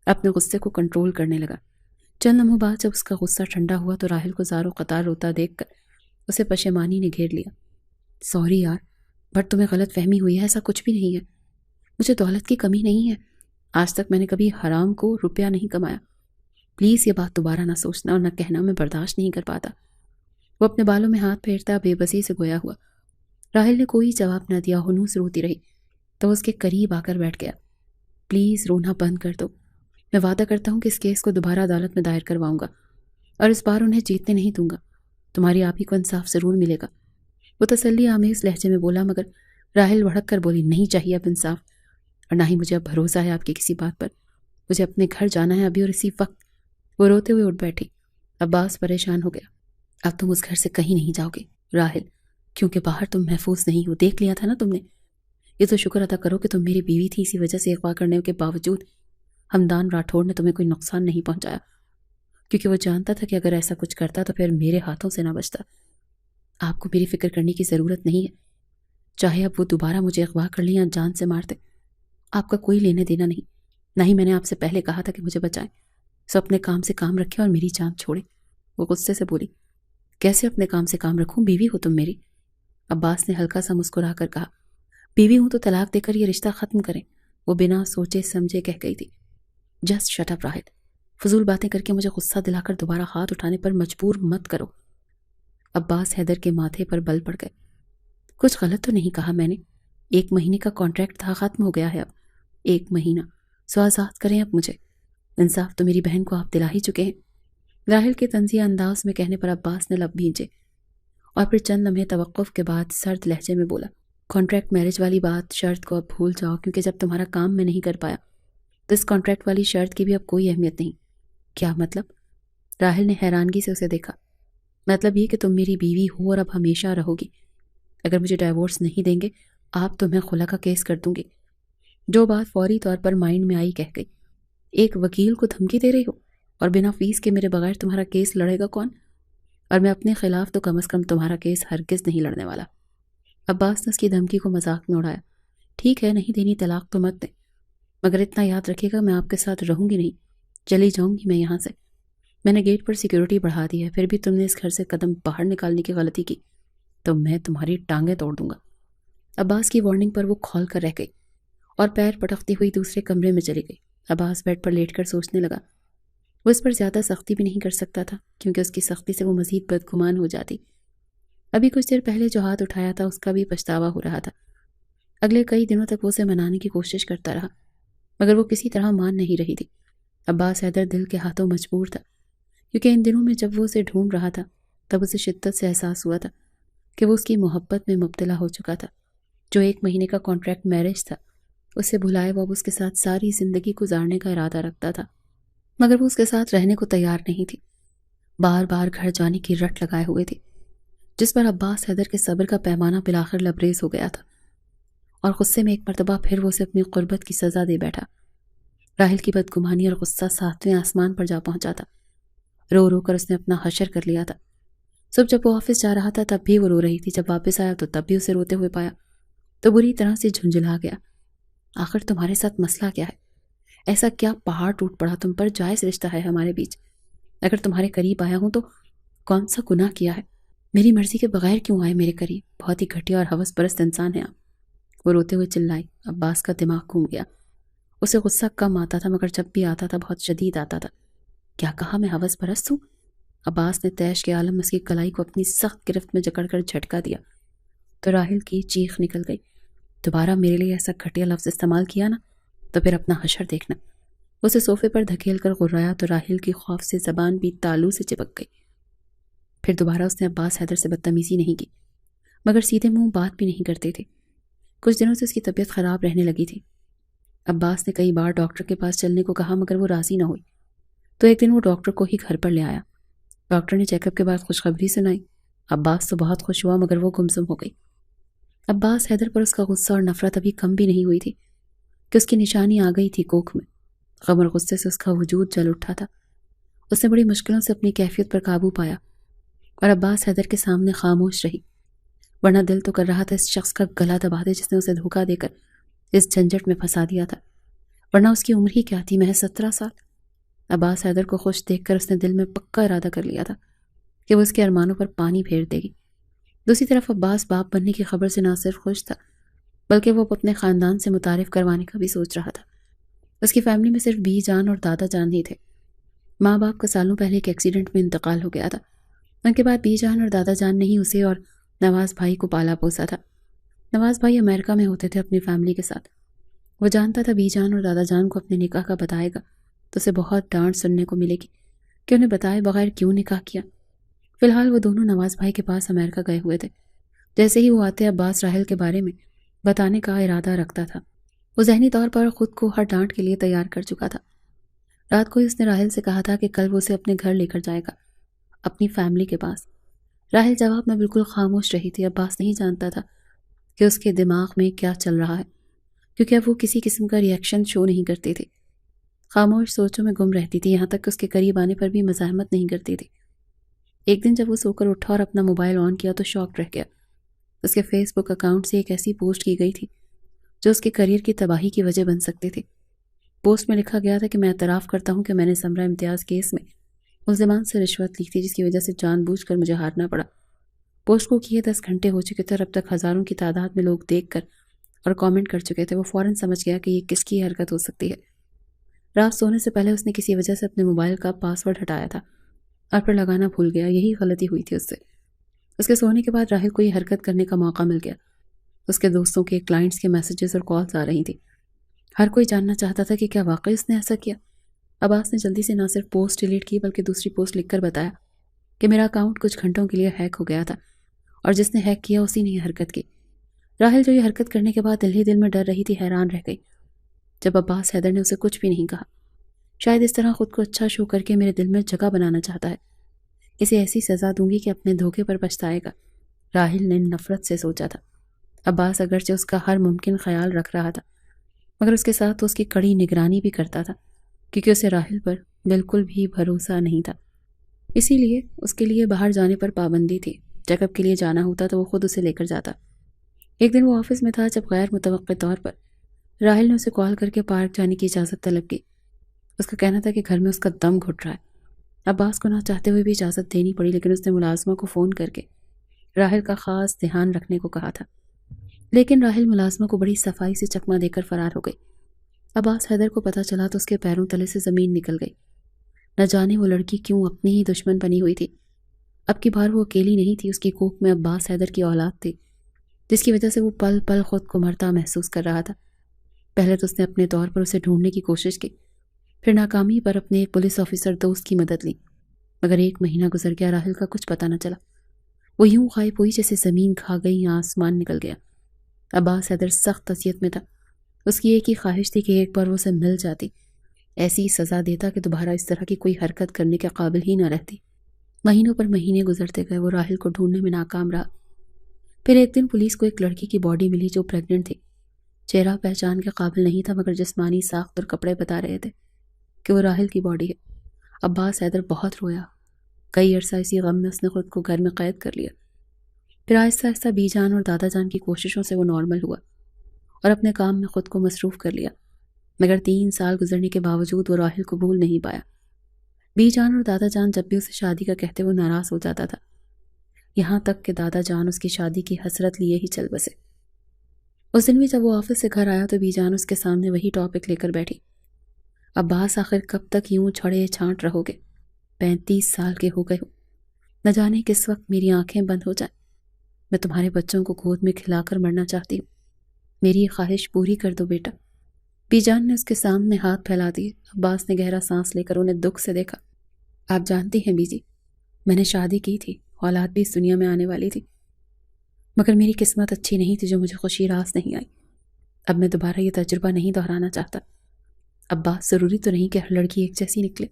اپنے غصے کو کنٹرول کرنے لگا۔ چند لمحوں بعد جب اس کا غصہ ٹھنڈا ہوا تو راحل کو زار و قطار روتا دیکھ کر اسے پشیمانی نے گھیر لیا۔ سوری یار، بٹ تمہیں غلط فہمی ہوئی ہے، ایسا کچھ بھی نہیں ہے۔ مجھے دولت کی کمی نہیں ہے، آج تک میں نے کبھی حرام کو روپیہ نہیں کمایا۔ پلیز یہ بات دوبارہ نہ سوچنا اور نہ کہنا، میں برداشت نہیں کر پاتا۔ وہ اپنے بالوں میں ہاتھ پھیرتا بے بسی سے گویا ہوا۔ راحل نے کوئی جواب نہ دیا، ہنوس روتی رہی تو اس کے قریب آ کر بیٹھ گیا۔ پلیز رونا بند کر دو، میں وعدہ کرتا ہوں کہ اس کیس کو دوبارہ عدالت میں دائر کرواؤں گا اور اس بار انہیں جیتنے نہیں دوں گا، تمہاری آپ ہی کو انصاف ضرور ملے گا۔ وہ تسلی آمیز لہجے میں بولا مگر راحل بھڑک کر بولی، نہیں چاہیے اب انصاف، اور نہ ہی مجھے اب بھروسہ ہے آپ کی کسی بات پر، مجھے اپنے گھر جانا ہے ابھی اور اسی وقت۔ وہ روتے ہوئے اٹھ بیٹھی۔ عباس پریشان ہو گیا، اب تم اس گھر سے کہیں نہیں جاؤ گے راحل، کیونکہ باہر تم محفوظ نہیں ہو، دیکھ لیا تھا نا تم نے۔ یہ تو شکر ادا کرو کہ تم میری بیوی تھی، اسی وجہ سے اغوا کرنے کے باوجود حمدان راٹھور نے تمہیں کوئی نقصان نہیں پہنچایا، کیونکہ وہ جانتا تھا کہ اگر ایسا کچھ کرتا تو پھر میرے ہاتھوں سے نہ بچتا۔ آپ کو میری فکر کرنے کی ضرورت نہیں ہے، چاہے اب وہ دوبارہ مجھے اغوا کر لیں یا جان سے مارتے، آپ کا کوئی لینے دینا نہیں، نہ ہی میں نے آپ سے پہلے کہا تھا کہ مجھے بچائیں، سو اپنے کام سے کام رکھیں اور میری جان چھوڑیں۔ وہ غصے سے بولی، کیسے اپنے کام سے کام رکھوں، بیوی ہو تم میری۔ عباس نے ہلکا سا مسکرا کر کہا، بیوی ہوں تو طلاق دے کر یہ رشتہ ختم کریں۔ وہ بنا سوچے سمجھے کہہ گئی تھی، جسٹ شٹ اپ راحل، فضول باتیں کر کے مجھے غصہ دلا کر دوبارہ ہاتھ اٹھانے پر مجبور مت کرو۔ عباس حیدر کے ماتھے پر بل پڑ گئے۔ کچھ غلط تو نہیں کہا میں نے؟ 1 مہینے کا کانٹریکٹ تھا، ختم ہو گیا ہے اب، 1 مہینہ، سو آزاد کریں اب مجھے، انصاف تو میری بہن کو آپ دلا ہی چکے ہیں۔ راحل کے طنزیہ انداز میں کہنے پر عباس نے لب بھینچے اور پھر چند لمحے توقف کے بعد سرد لہجے میں بولا، کانٹریکٹ میرج والی بات شرط کو اب بھول جاؤ، کیونکہ جب تمہارا کام میں نہیں کر پایا تو اس کانٹریکٹ والی شرط کی بھی اب کوئی اہمیت نہیں۔ کیا مطلب؟ راحل نے حیرانگی سے اسے دیکھا۔ مطلب یہ کہ تم میری بیوی ہو اور اب ہمیشہ رہو گی، اگر مجھے ڈائیورس نہیں دیں گے آپ تو میں خلا کا کیس کر دوں گی۔ جو بات فوری طور پر مائنڈ میں آئی کہہ گئی، ایک وکیل کو دھمکی دے رہی ہو اور بنا فیس کے میرے بغیر تمہارا کیس لڑے گا کون؟ اور میں اپنے خلاف تو کم از کم تمہارا کیس ہرگز نہیں لڑنے والا۔ عباس نے اس کی دھمکی کو مذاق میں اڑایا، ٹھیک ہے نہیں دینی طلاق تو مت دیں، مگر اتنا یاد رکھے گا میں آپ کے ساتھ رہوں گی نہیں، چلی جاؤں گی میں یہاں سے۔ میں نے گیٹ پر سیکیورٹی بڑھا دی ہے، پھر بھی تم نے اس گھر سے قدم باہر نکالنے کی غلطی کی تو میں تمہاری ٹانگیں توڑ دوں گا۔ عباس کی وارننگ پر وہ کھول کر رہ گئی اور پیر پٹکتی ہوئی دوسرے کمرے میں چلی گئی۔ عباس بیڈ پر لیٹ کر سوچنے لگا، وہ اس پر زیادہ سختی بھی نہیں کر سکتا تھا کیونکہ اس کی سختی سے وہ مزید بدگمان ہو جاتی۔ ابھی کچھ دیر پہلے جو ہاتھ اٹھایا تھا اس کا بھی پچھتاوا ہو رہا تھا، اگلے کئی دنوں تک وہ اسے منانے کی کوشش کرتا رہا، مگر وہ کسی طرح مان نہیں رہی تھی۔ عباس حیدر دل کے ہاتھوں مجبور تھا، کیونکہ ان دنوں میں جب وہ اسے ڈھونڈ رہا تھا تب اسے شدت سے احساس ہوا تھا کہ وہ اس کی محبت میں مبتلا ہو چکا تھا۔ جو 1 مہینے کا کانٹریکٹ میرج تھا، اسے بھلائے وہ اب اس کے ساتھ ساری زندگی گزارنے کا ارادہ رکھتا تھا، مگر وہ اس کے ساتھ رہنے کو تیار نہیں تھی۔ بار بار گھر جانے کی رٹ لگائے ہوئے تھی، جس پر عباس حیدر کے صبر کا پیمانہ بالآخر لبریز ہو گیا تھا، اور غصے میں ایک مرتبہ پھر وہ اسے اپنی قربت کی سزا دے بیٹھا۔ راحل کی بدگمانی اور غصہ 7ویں آسمان پر جا پہنچا تھا۔ رو رو کر اس نے اپنا حشر کر لیا تھا۔ صبح جب وہ آفس جا رہا تھا تب بھی وہ رو رہی تھی، جب واپس آیا تو تب بھی اسے روتے ہوئے پایا تو بری طرح سے جھنجھلا گیا۔ آخر تمہارے ساتھ مسئلہ کیا ہے؟ ایسا کیا پہاڑ ٹوٹ پڑا تم پر؟ جائز رشتہ ہے ہمارے بیچ، اگر تمہارے قریب آیا ہوں تو کون سا گناہ کیا ہے؟ میری مرضی کے بغیر کیوں آئے میرے قریب؟ بہت ہی گھٹیا اور ہوس پرست انسان ہے آپ، وہ روتے ہوئے چلائی۔ عباس کا دماغ گھوم گیا۔ اسے غصہ کم آتا تھا، مگر جب بھی آتا تھا بہت شدید آتا تھا۔ کیا کہا میں ہوس پرست ہوں؟ عباس نے تیش کے عالم اس کی کلائی کو اپنی سخت گرفت میں جکڑ کر جھٹکا دیا تو راحل کی چیخ نکل گئی۔ دوبارہ میرے لیے ایسا گھٹیا لفظ استعمال کیا نا تو پھر اپنا حشر دیکھنا۔ اسے صوفے پر دھکیل کر غرایا تو راحل کی خوف سے زبان بھی تالو سے چپک گئی۔ پھر دوبارہ اس نے عباس حیدر سے بدتمیزی نہیں کی، مگر سیدھے منہ بات بھی نہیں کرتے تھے۔ کچھ دنوں سے اس کی طبیعت خراب رہنے لگی تھی۔ عباس نے کئی بار ڈاکٹر کے پاس چلنے کو کہا، مگر وہ راضی نہ ہوئی، تو ایک دن وہ ڈاکٹر کو ہی گھر پر لے آیا۔ ڈاکٹر نے چیک اپ کے بعد خوشخبری سنائی۔ عباس تو بہت خوش ہوا، مگر وہ گمسم ہو گئی۔ عباس حیدر پر اس کا غصہ اور نفرت ابھی کم بھی نہیں ہوئی تھی کہ اس کی نشانی آ گئی تھی کوکھ میں۔ غم اور غصے سے اس کا وجود جل اٹھا تھا۔ اس نے بڑی مشکلوں سے اپنی کیفیت پر قابو پایا اور عباس حیدر کے سامنے خاموش رہی، ورنہ دل تو کر رہا تھا اس شخص کا گلا دبا دے جس نے اسے دھوکہ دے کر اس جھنجٹ میں پھنسا دیا تھا، ورنہ اس کی عمر ہی کیا تھی، محض 17 سال۔ عباس حیدر کو خوش دیکھ کر اس نے دل میں پکا ارادہ کر لیا تھا کہ وہ اس کے ارمانوں پر پانی پھیر دے گی۔ دوسری طرف عباس باپ بننے کی خبر سے نہ صرف خوش تھا، بلکہ وہ اپنے خاندان سے متعارف کروانے کا بھی سوچ رہا تھا۔ اس کی فیملی میں صرف بی جان اور دادا جان ہی تھے۔ ماں باپ کا سالوں پہلے ایک ایکسیڈنٹ میں انتقال ہو گیا تھا۔ ان کے بعد بی جان اور دادا جان نے ہی اسے اور نواز بھائی کو پالا پوسا تھا۔ نواز بھائی امریکہ میں ہوتے تھے اپنی فیملی کے ساتھ۔ وہ جانتا تھا بی جان اور دادا جان کو اپنے نکاح کا بتائے گا تو اسے بہت ڈانٹ سننے کو ملے گی کہ انہیں بتائے بغیر کیوں نکاح کیا۔ فی الحال وہ دونوں نواز بھائی کے پاس امریکہ گئے ہوئے تھے۔ جیسے ہی وہ آتے عباس راحل کے بارے میں بتانے کا ارادہ رکھتا تھا۔ وہ ذہنی طور پر خود کو ہر ڈانٹ کے لیے تیار کر چکا تھا۔ رات کو ہی اس نے راحل سے کہا تھا کہ کل وہ اسے اپنے گھر لے کر جائے گا، اپنی فیملی کے پاس۔ راحل جواب میں بالکل خاموش رہی تھی۔ عباس نہیں جانتا تھا کہ اس کے دماغ میں کیا چل رہا ہے، کیونکہ اب وہ کسی قسم کا ریئیکشن شو نہیں کرتی تھی۔ خاموش سوچوں میں گم رہتی تھی، یہاں تک کہ اس کے قریب آنے پر بھی مزاحمت نہیں کرتی تھی۔ ایک دن جب وہ سو کر اٹھا اور اپنا موبائل آن کیا تو شاک رہ گیا۔ اس کے فیس بک اکاؤنٹ سے ایک ایسی پوسٹ کی گئی تھی جو اس کے کریئر کی تباہی کی وجہ بن سکتی تھی۔ پوسٹ میں لکھا گیا تھا کہ میں اعتراف کرتا ہوں کہ میں نے سمرہ امتیاز کیس میں ملزمان سے رشوت لی تھی، جس کی وجہ سے جان بوجھ کر مجھے ہارنا پڑا۔ پوسٹ کو کیے 10 گھنٹے ہو چکے تھے اور اب تک ہزاروں کی تعداد میں لوگ دیکھ کر اور کامنٹ کر چکے تھے۔ وہ فوراً سمجھ گیا کہ یہ کس کی حرکت ہو سکتی ہے۔ رات سونے سے پہلے اس نے کسی وجہ سے اپنے موبائل کا پاس ورڈ ہٹایا تھا اور پھر لگانا بھول گیا۔ یہی غلطی ہوئی تھی اس سے۔ اس کے سونے کے بعد راحل کو یہ حرکت کرنے کا موقع مل گیا۔ اس کے دوستوں کے، کلائنٹس کے میسیجز اور کالز آ رہی تھی۔ ہر کوئی جاننا چاہتا تھا کہ کیا واقعی اس نے ایسا کیا۔ عباس نے جلدی سے نہ صرف پوسٹ ڈیلیٹ کی بلکہ دوسری پوسٹ لکھ کر بتایا کہ میرا اکاؤنٹ کچھ گھنٹوں کے لیے ہیک ہو گیا تھا اور جس نے ہیک کیا اسی نے یہ حرکت کی۔ راحل جو یہ حرکت کرنے کے بعد دل ہی دل میں ڈر رہی تھی، حیران رہ گئی جب عباس حیدر نے اسے کچھ بھی نہیں کہا۔ شاید اس طرح خود کو اچھا شو کر کے میرے دل میں جگہ بنانا چاہتا ہے۔ اسے ایسی سزا دوں گی کہ اپنے دھوکے پر پچھتائے گا، راحل نے نفرت سے سوچا تھا۔ عباس اگرچہ اس کا ہر ممکن خیال رکھ رہا تھا، مگر اس کے ساتھ تو اس کی کڑی نگرانی بھی کرتا تھا، کیونکہ اسے راحل پر بالکل بھی بھروسہ نہیں تھا۔ اسی لیے اس کے لیے باہر جانے پر پابندی تھی۔ چیک اپ کے لیے جانا ہوتا تو وہ خود اسے لے کر جاتا۔ ایک دن وہ آفس میں تھا جب غیر متوقع طور پر راحل نے اسے کال کر کے پارک جانے کی اجازت طلب کی۔ اس کا کہنا تھا کہ گھر میں اس کا دم گھٹ رہا ہے۔ عباس کو نہ چاہتے ہوئے بھی اجازت دینی پڑی، لیکن اس نے ملازمہ کو فون کر کے راحل کا خاص دھیان رکھنے کو کہا تھا۔ لیکن راحل ملازمہ کو بڑی صفائی سے چکمہ دے کر فرار ہو گئی۔ عباس حیدر کو پتہ چلا تو اس کے پیروں تلے سے زمین نکل گئی۔ نہ جانے وہ لڑکی کیوں اپنی ہی دشمن بنی ہوئی تھی۔ اب کی بار وہ اکیلی نہیں تھی، اس کی کوکھ میں عباس حیدر کی اولاد تھی۔ جس کی وجہ سے وہ پل پل خود کو مرتا محسوس کر رہا تھا۔ پہلے تو اس نے اپنے طور پر اسے ڈھونڈنے کی کوشش کی، پھر ناکامی پر اپنے ایک پولیس آفیسر دوست کی مدد لی، مگر 1 مہینہ گزر گیا، راحل کا کچھ پتہ نہ چلا۔ وہ یوں غائب ہوئی جیسے زمین کھا گئی یا آسمان نکل گیا۔ عباس حیدر سخت اذیت میں تھا۔ اس کی ایک ہی خواہش تھی کہ ایک بار وہ اسے مل جاتی، ایسی سزا دیتا کہ دوبارہ اس طرح کی کوئی حرکت کرنے کے قابل ہی نہ رہتی۔ مہینوں پر مہینے گزرتے گئے، وہ راحل کو ڈھونڈنے میں ناکام رہا۔ پھر ایک دن پولیس کو ایک لڑکی کی باڈی ملی جو پریگننٹ تھی۔ چہرہ پہچان کے قابل نہیں تھا، مگر جسمانی ساخت اور کپڑے بتا رہے تھے کہ وہ راحل کی باڈی ہے۔ عباس حیدر بہت رویا۔ کئی عرصہ اسی غم میں اس نے خود کو گھر میں قید کر لیا۔ پھر آہستہ آہستہ بی جان اور دادا جان کی کوششوں سے وہ نارمل ہوا اور اپنے کام میں خود کو مصروف کر لیا، مگر 3 سال گزرنے کے باوجود وہ راحل کو بھول نہیں پایا۔ بی جان اور دادا جان جب بھی اسے شادی کا کہتے وہ ناراض ہو جاتا تھا، یہاں تک کہ دادا جان اس کی شادی کی حسرت لیے ہی چل بسے۔ اس دن بھی جب وہ آفس سے گھر آیا تو بی جان اس کے سامنے وہی ٹاپک لے کر بیٹھی۔ عباس آخر کب تک یوں چھڑے چھانٹ رہو گے؟ 35 سال کے ہو گئے ہو، نہ جانے کس وقت میری آنکھیں بند ہو جائیں۔ میں تمہارے بچوں کو گود میں کھلا کر مرنا چاہتی ہوں، میری یہ خواہش پوری کر دو بیٹا۔ بی جان نے اس کے سامنے ہاتھ پھیلا دیے۔ عباس نے گہرا سانس لے کر انہیں دکھ سے دیکھا۔ آپ جانتی ہیں بی جی، میں نے شادی کی تھی، اولاد بھی اس دنیا میں آنے والی تھی، مگر میری قسمت اچھی نہیں تھی جو مجھے خوشی راس نہیں آئی۔ اب میں دوبارہ یہ تجربہ نہیں دہرانا چاہتا۔ عباس، ضروری تو نہیں کہ ہر لڑکی ایک جیسی نکلے۔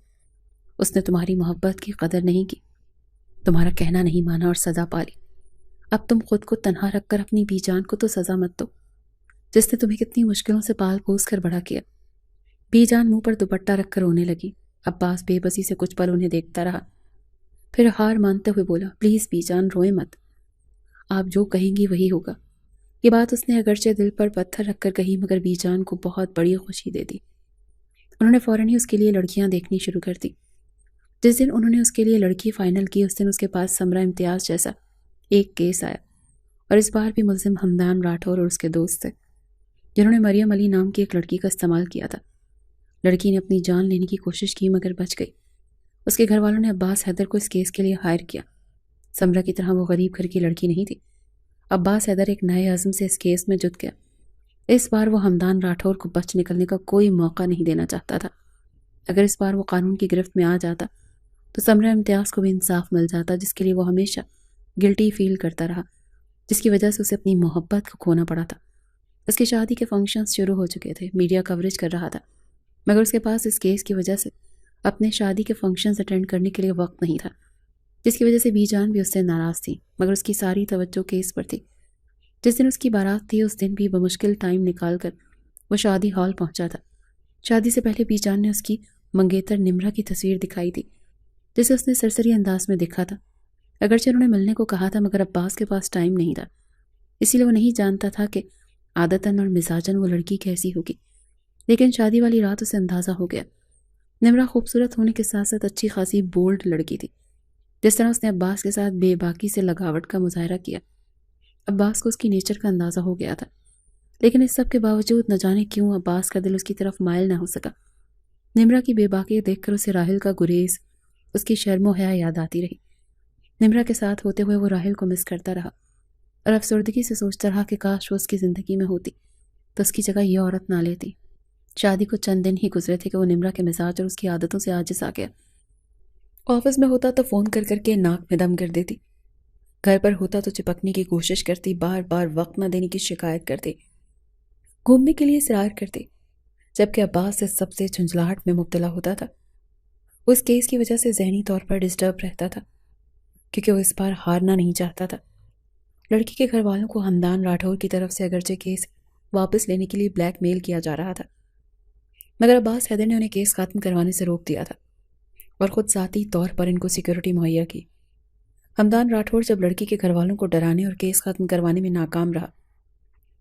اس نے تمہاری محبت کی قدر نہیں کی، تمہارا کہنا نہیں مانا اور سزا پالی۔ اب تم خود کو تنہا رکھ کر اپنی بی جان کو تو سزا مت دو، جس نے تمہیں کتنی مشکلوں سے پال پوس کر بڑا کیا۔ بی جان منہ پر دوپٹہ رکھ کر رونے لگی۔ عباس بے بسی سے کچھ پل انہیں دیکھتا رہا، پھر ہار مانتے ہوئے بولا، پلیز بی جان روئے مت، آپ جو کہیں گی وہی ہوگا۔ یہ بات اس نے اگرچہ دل پر پتھر رکھ کر کہی، مگر بی جان کو بہت بڑی خوشی دے دی۔ انہوں نے فوراً ہی اس کے لیے لڑکیاں دیکھنی شروع کر دی۔ جس دن انہوں نے اس کے لیے لڑکی فائنل کی، اس دن اس کے پاس سمرہ امتیاز جیسا ایک کیس آیا، اور اس بار بھی ملزم ہمدان راٹھور اور اس کے دوست تھے، جنہوں نے مریم علی نام کی ایک لڑکی کا استعمال کیا تھا۔ لڑکی نے اپنی جان لینے کی کوشش کی مگر بچ گئی۔ اس کے گھر والوں نے عباس حیدر کو اس کیس کے لیے ہائر کیا۔ سمرہ کی طرح وہ غریب گھر کی لڑکی نہیں تھی۔ عباس حیدر ایک نئے عزم سے اس کیس میں جت گیا۔ اس بار وہ ہمدان راٹھور کو بچ نکلنے کا کوئی موقع نہیں دینا چاہتا تھا۔ اگر اس بار وہ قانون کی گرفت میں آ جاتا تو سمرہ امتیاز کو بھی انصاف مل جاتا، جس کے لیے وہ ہمیشہ گلٹی فیل کرتا رہا، جس کی وجہ سے اسے اپنی محبت کو کھونا پڑا تھا۔ اس کی شادی کے فنکشنز شروع ہو چکے تھے، میڈیا کوریج کر رہا تھا، مگر اس کے پاس اس کیس کی وجہ سے اپنے شادی کے فنکشنز اٹینڈ کرنے کے لیے وقت نہیں تھا، جس کی وجہ سے بی جان بھی اس سے ناراض تھی، مگر اس کی ساری توجہ کیس پر تھی۔ جس دن اس کی بارات تھی، اس دن بھی بمشکل ٹائم نکال کر وہ شادی ہال پہنچا تھا۔ شادی سے پہلے بی جان نے اس کی منگیتر نمرہ کی تصویر دکھائی تھی، جسے اس نے سرسری انداز میں دیکھا تھا۔ اگرچہ انہوں نے ملنے کو کہا تھا، مگر عباس کے پاس ٹائم نہیں تھا، اسی لیے وہ نہیں جانتا تھا کہ عادتاً اور مزاجاً وہ لڑکی کیسی ہوگی، لیکن شادی والی رات اسے اندازہ ہو گیا۔ نمرہ خوبصورت ہونے کے ساتھ ساتھ اچھی خاصی بولڈ لڑکی تھی۔ جس طرح اس نے عباس کے ساتھ بے باکی سے لگاوٹ کا مظاہرہ کیا، عباس کو اس کی نیچر کا اندازہ ہو گیا تھا، لیکن اس سب کے باوجود نہ جانے کیوں عباس کا دل اس کی طرف مائل نہ ہو سکا۔ نمرہ کی بے باکی دیکھ کر اسے راحل کا گریز، اس کی شرم و حیا یاد آتی رہی۔ نمرہ کے ساتھ ہوتے ہوئے وہ راحل کو مس کرتا رہا اور افسردگی سے سوچتا رہا کہ کاش وہ اس کی زندگی میں ہوتی تو اس کی جگہ یہ عورت نہ لیتی۔ شادی کو چند دن ہی گزرے تھے کہ وہ نمرہ کے مزاج اور اس کی عادتوں سے عاجز آ گیا۔ آفس میں ہوتا تو فون کر کر کے ناک میں دم کر دیتی، گھر پر ہوتا تو چپکنے کی کوشش کرتی، بار بار وقت نہ دینے کی شکایت کرتی، گھومنے کے لیے اصرار کرتی، جبکہ عباس اس سب سے جھنجھلاہٹ میں مبتلا ہوتا تھا۔ وہ اس کیس کی وجہ سے ذہنی طور پر ڈسٹرب رہتا تھا، کیونکہ وہ اس بار ہارنا نہیں چاہتا تھا۔ لڑکی کے گھر والوں کو ہمدان راٹھور کی طرف سے اگرچہ کیس واپس لینے کے لیے بلیک میل کیا جا رہا تھا، مگر عباس حیدر نے انہیں کیس ختم کروانے سے روک دیا تھا اور خود ذاتی طور پر ان کو سیکیورٹی مہیا کی۔ ہمدان راٹھور جب لڑکی کے گھر والوں کو ڈرانے اور کیس ختم کروانے میں ناکام رہا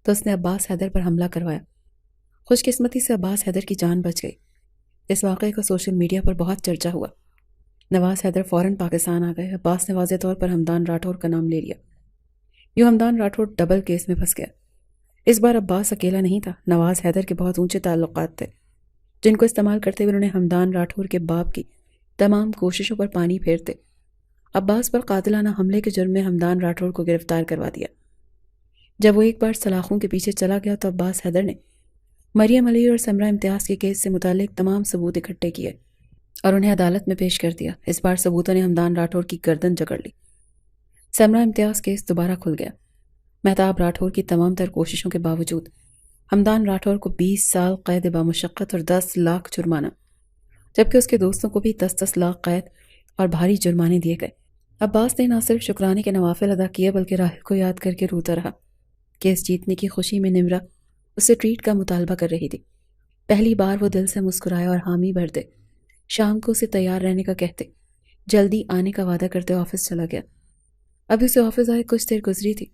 تو اس نے عباس حیدر پر حملہ کروایا۔ خوش قسمتی سے عباس حیدر کی جان بچ گئی۔ اس واقعے کا سوشل میڈیا پر بہت چرچا ہوا۔ نواز حیدر فوراً پاکستان آ گئے۔ عباس نے واضح طور پر ہمدان راٹھور کا نام لے لیا۔ یوں ہمدان راٹھور ڈبل کیس میں پھنس گیا۔ اس بار عباس اکیلا نہیں تھا، نواز حیدر کے بہت اونچے تعلقات تھے، جن کو استعمال کرتے ہوئے انہوں نے ہمدان راٹھور کے باپ کی تمام کوششوں پر پانی پھیرتے عباس پر قاتلانہ حملے کے جرم میں ہمدان راٹھور کو گرفتار کروا دیا۔ جب وہ ایک بار سلاخوں کے پیچھے چلا گیا تو عباس حیدر نے مریم علی اور سمرہ امتیاز کے کیس سے متعلق تمام ثبوت اکٹھے کیے اور انہیں عدالت میں پیش کر دیا۔ اس بار ثبوتوں نے ہمدان راٹھور کی گردن جکڑ لی۔ سمرہ امتیاز کیس دوبارہ کھل گیا۔ مہتاب راٹھور کی تمام تر کوششوں کے باوجود ہمدان راٹھور کو 20 سال قید بامشقت اور 10 لاکھ جرمانہ، جبکہ اس کے دوستوں کو بھی 10-10 لاکھ قید اور بھاری جرمانے دیے گئے۔ عباس نے نہ صرف شکرانے کے نوافل ادا کیے بلکہ راحل کو یاد کر کے روتا رہا۔ کیس جیتنے کی خوشی میں نمرہ اس سے ٹریٹ کا مطالبہ کر رہی تھی۔ پہلی بار وہ دل سے مسکرایا اور حامی بھر دے، شام کو اسے تیار رہنے کا کہتے، جلدی آنے کا وعدہ کرتے آفس چلا گیا۔ ابھی اسے آفس آئے کچھ دیر گزری تھی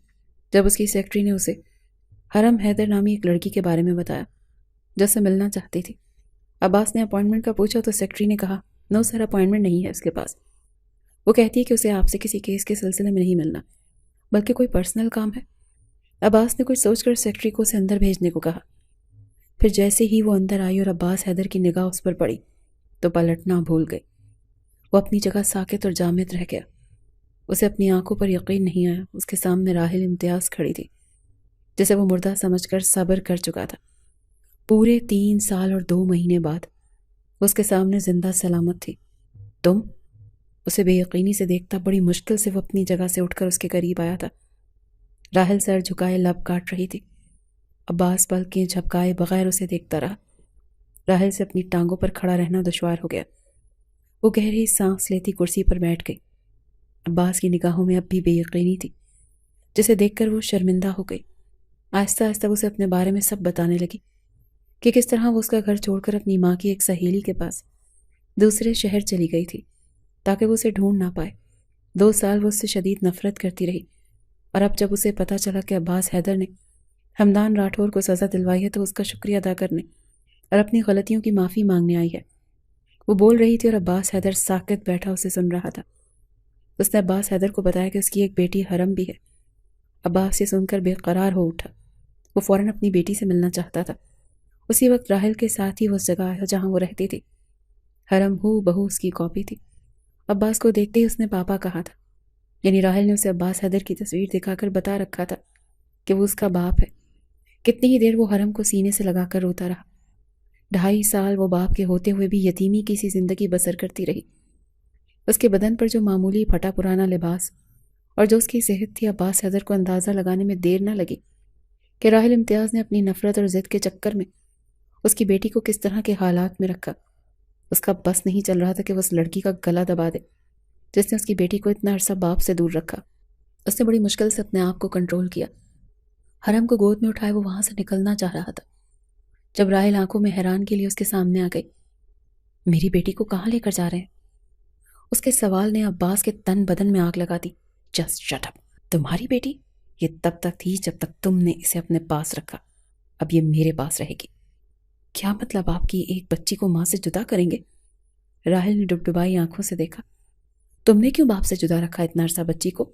جب اس کی سیکرٹری نے اسے حرم حیدر نامی ایک لڑکی کے بارے میں بتایا جو اسے ملنا چاہتی تھی۔ عباس نے اپوائنٹمنٹ کا پوچھا تو سیکرٹری نے کہا، نو سر، اپوائنٹمنٹ نہیں ہے اس کے پاس۔ وہ کہتی ہے کہ اسے آپ سے کسی کیس کے سلسلے میں نہیں ملنا بلکہ کوئی پرسنل کام ہے۔ عباس نے کچھ سوچ کر سیکرٹری کو اسے اندر بھیجنے کو کہا۔ پھر جیسے ہی وہ اندر آئی اور عباس حیدر کی نگاہ اس پر پڑی تو پلٹنا بھول گئی۔ وہ اپنی جگہ ساکت اور جامد رہ گیا۔ اسے اپنی آنکھوں پر یقین نہیں آیا۔ اس کے سامنے راحل امتیاز کھڑی تھی جسے وہ مردہ سمجھ کر صبر کر چکا تھا۔ پورے 3 سال اور 2 مہینے بعد وہ اس کے سامنے زندہ سلامت تھی۔ تم؟ اسے بے یقینی سے دیکھتا بڑی مشکل سے وہ اپنی جگہ سے اٹھ کر اس کے قریب آیا تھا۔ راحل سر جھکائے لب کاٹ رہی تھی۔ عباس پلکیں جھپکائے بغیر اسے دیکھتا رہا۔ راحل سے اپنی ٹانگوں پر کھڑا رہنا دشوار ہو گیا۔ وہ گہری سانس لیتی کرسی پر بیٹھ گئی۔ عباس کی نگاہوں میں اب بھی بے یقینی تھی جسے دیکھ کر وہ شرمندہ ہو گئی۔ آہستہ آہستہ اسے اپنے بارے میں سب بتانے لگی کہ کس طرح وہ اس کا گھر چھوڑ کر اپنی ماں کی ایک سہیلی کے پاس دوسرے شہر چلی گئی تھی تاکہ وہ اسے ڈھونڈ نہ پائے۔ 2 سال وہ اس سے شدید نفرت کرتی رہی اور اب جب اسے پتہ چلا کہ عباس حیدر نے ہمدان راٹھور کو سزا دلوائی ہے تو اس کا شکریہ ادا کرنے اور اپنی غلطیوں کی معافی مانگنے آئی ہے۔ وہ بول رہی تھی اور عباس حیدر ساکت بیٹھا اسے سن رہا تھا۔ اس نے عباس حیدر کو بتایا کہ اس کی ایک بیٹی حرم بھی ہے۔ عباس یہ سن کر بے قرار ہو اٹھا۔ وہ فوراً اپنی بیٹی سے ملنا چاہتا تھا۔ اسی وقت راحل کے ساتھ ہی وہ اس جگہ آیا جہاں وہ رہتی تھی۔ حرم ہو بہو اس کی کاپی تھی۔ عباس کو دیکھتے ہی اس نے پاپا کہا تھا، یعنی راحل نے اسے عباس حیدر کی تصویر دکھا کر بتا رکھا تھا کہ وہ اس کا باپ ہے۔ کتنی ہی دیر وہ حرم کو سینے سے لگا کر روتا رہا۔ 2.5 سال وہ باپ کے ہوتے ہوئے بھی یتیمی کی سی زندگی بسر کرتی رہی۔ اس کے بدن پر جو معمولی پھٹا پرانا لباس اور جو اس کی صحت تھی، عباس حیدر کو اندازہ لگانے میں دیر نہ لگی کہ راحل امتیاز نے اپنی نفرت اور ضد کے چکر میں اس کی بیٹی کو کس طرح کے حالات میں رکھا۔ اس کا بس نہیں چل رہا تھا کہ وہ اس لڑکی کا گلا دبا دے جس نے اس کی بیٹی کو اتنا عرصہ باپ سے دور رکھا۔ اس نے بڑی مشکل سے اپنے آپ کو کنٹرول کیا۔ حرم کو گود میں اٹھائے وہ وہاں سے نکلنا چاہ رہا تھا جب راحل آنکھوں میں حیران کے لیے اس کے سامنے آ گئی۔ میری بیٹی کو کہاں لے کر جا رہے ہیں؟ اس کے سوال نے عباس کے تن بدن میں آگ لگا دی۔ جسٹ شٹ اپ! تمہاری بیٹی؟ یہ تب تک تھی جب تک تم نے اسے اپنے پاس رکھا، اب یہ میرے پاس رہے گی۔ کیا مطلب آپ کی ایک بچی کو ماں سے جدا کریں گے؟ راحل نے ڈبڈبائی آنکھوں سے دیکھا۔ تم نے کیوں باپ سے جدا رکھا اتنا عرصہ بچی کو؟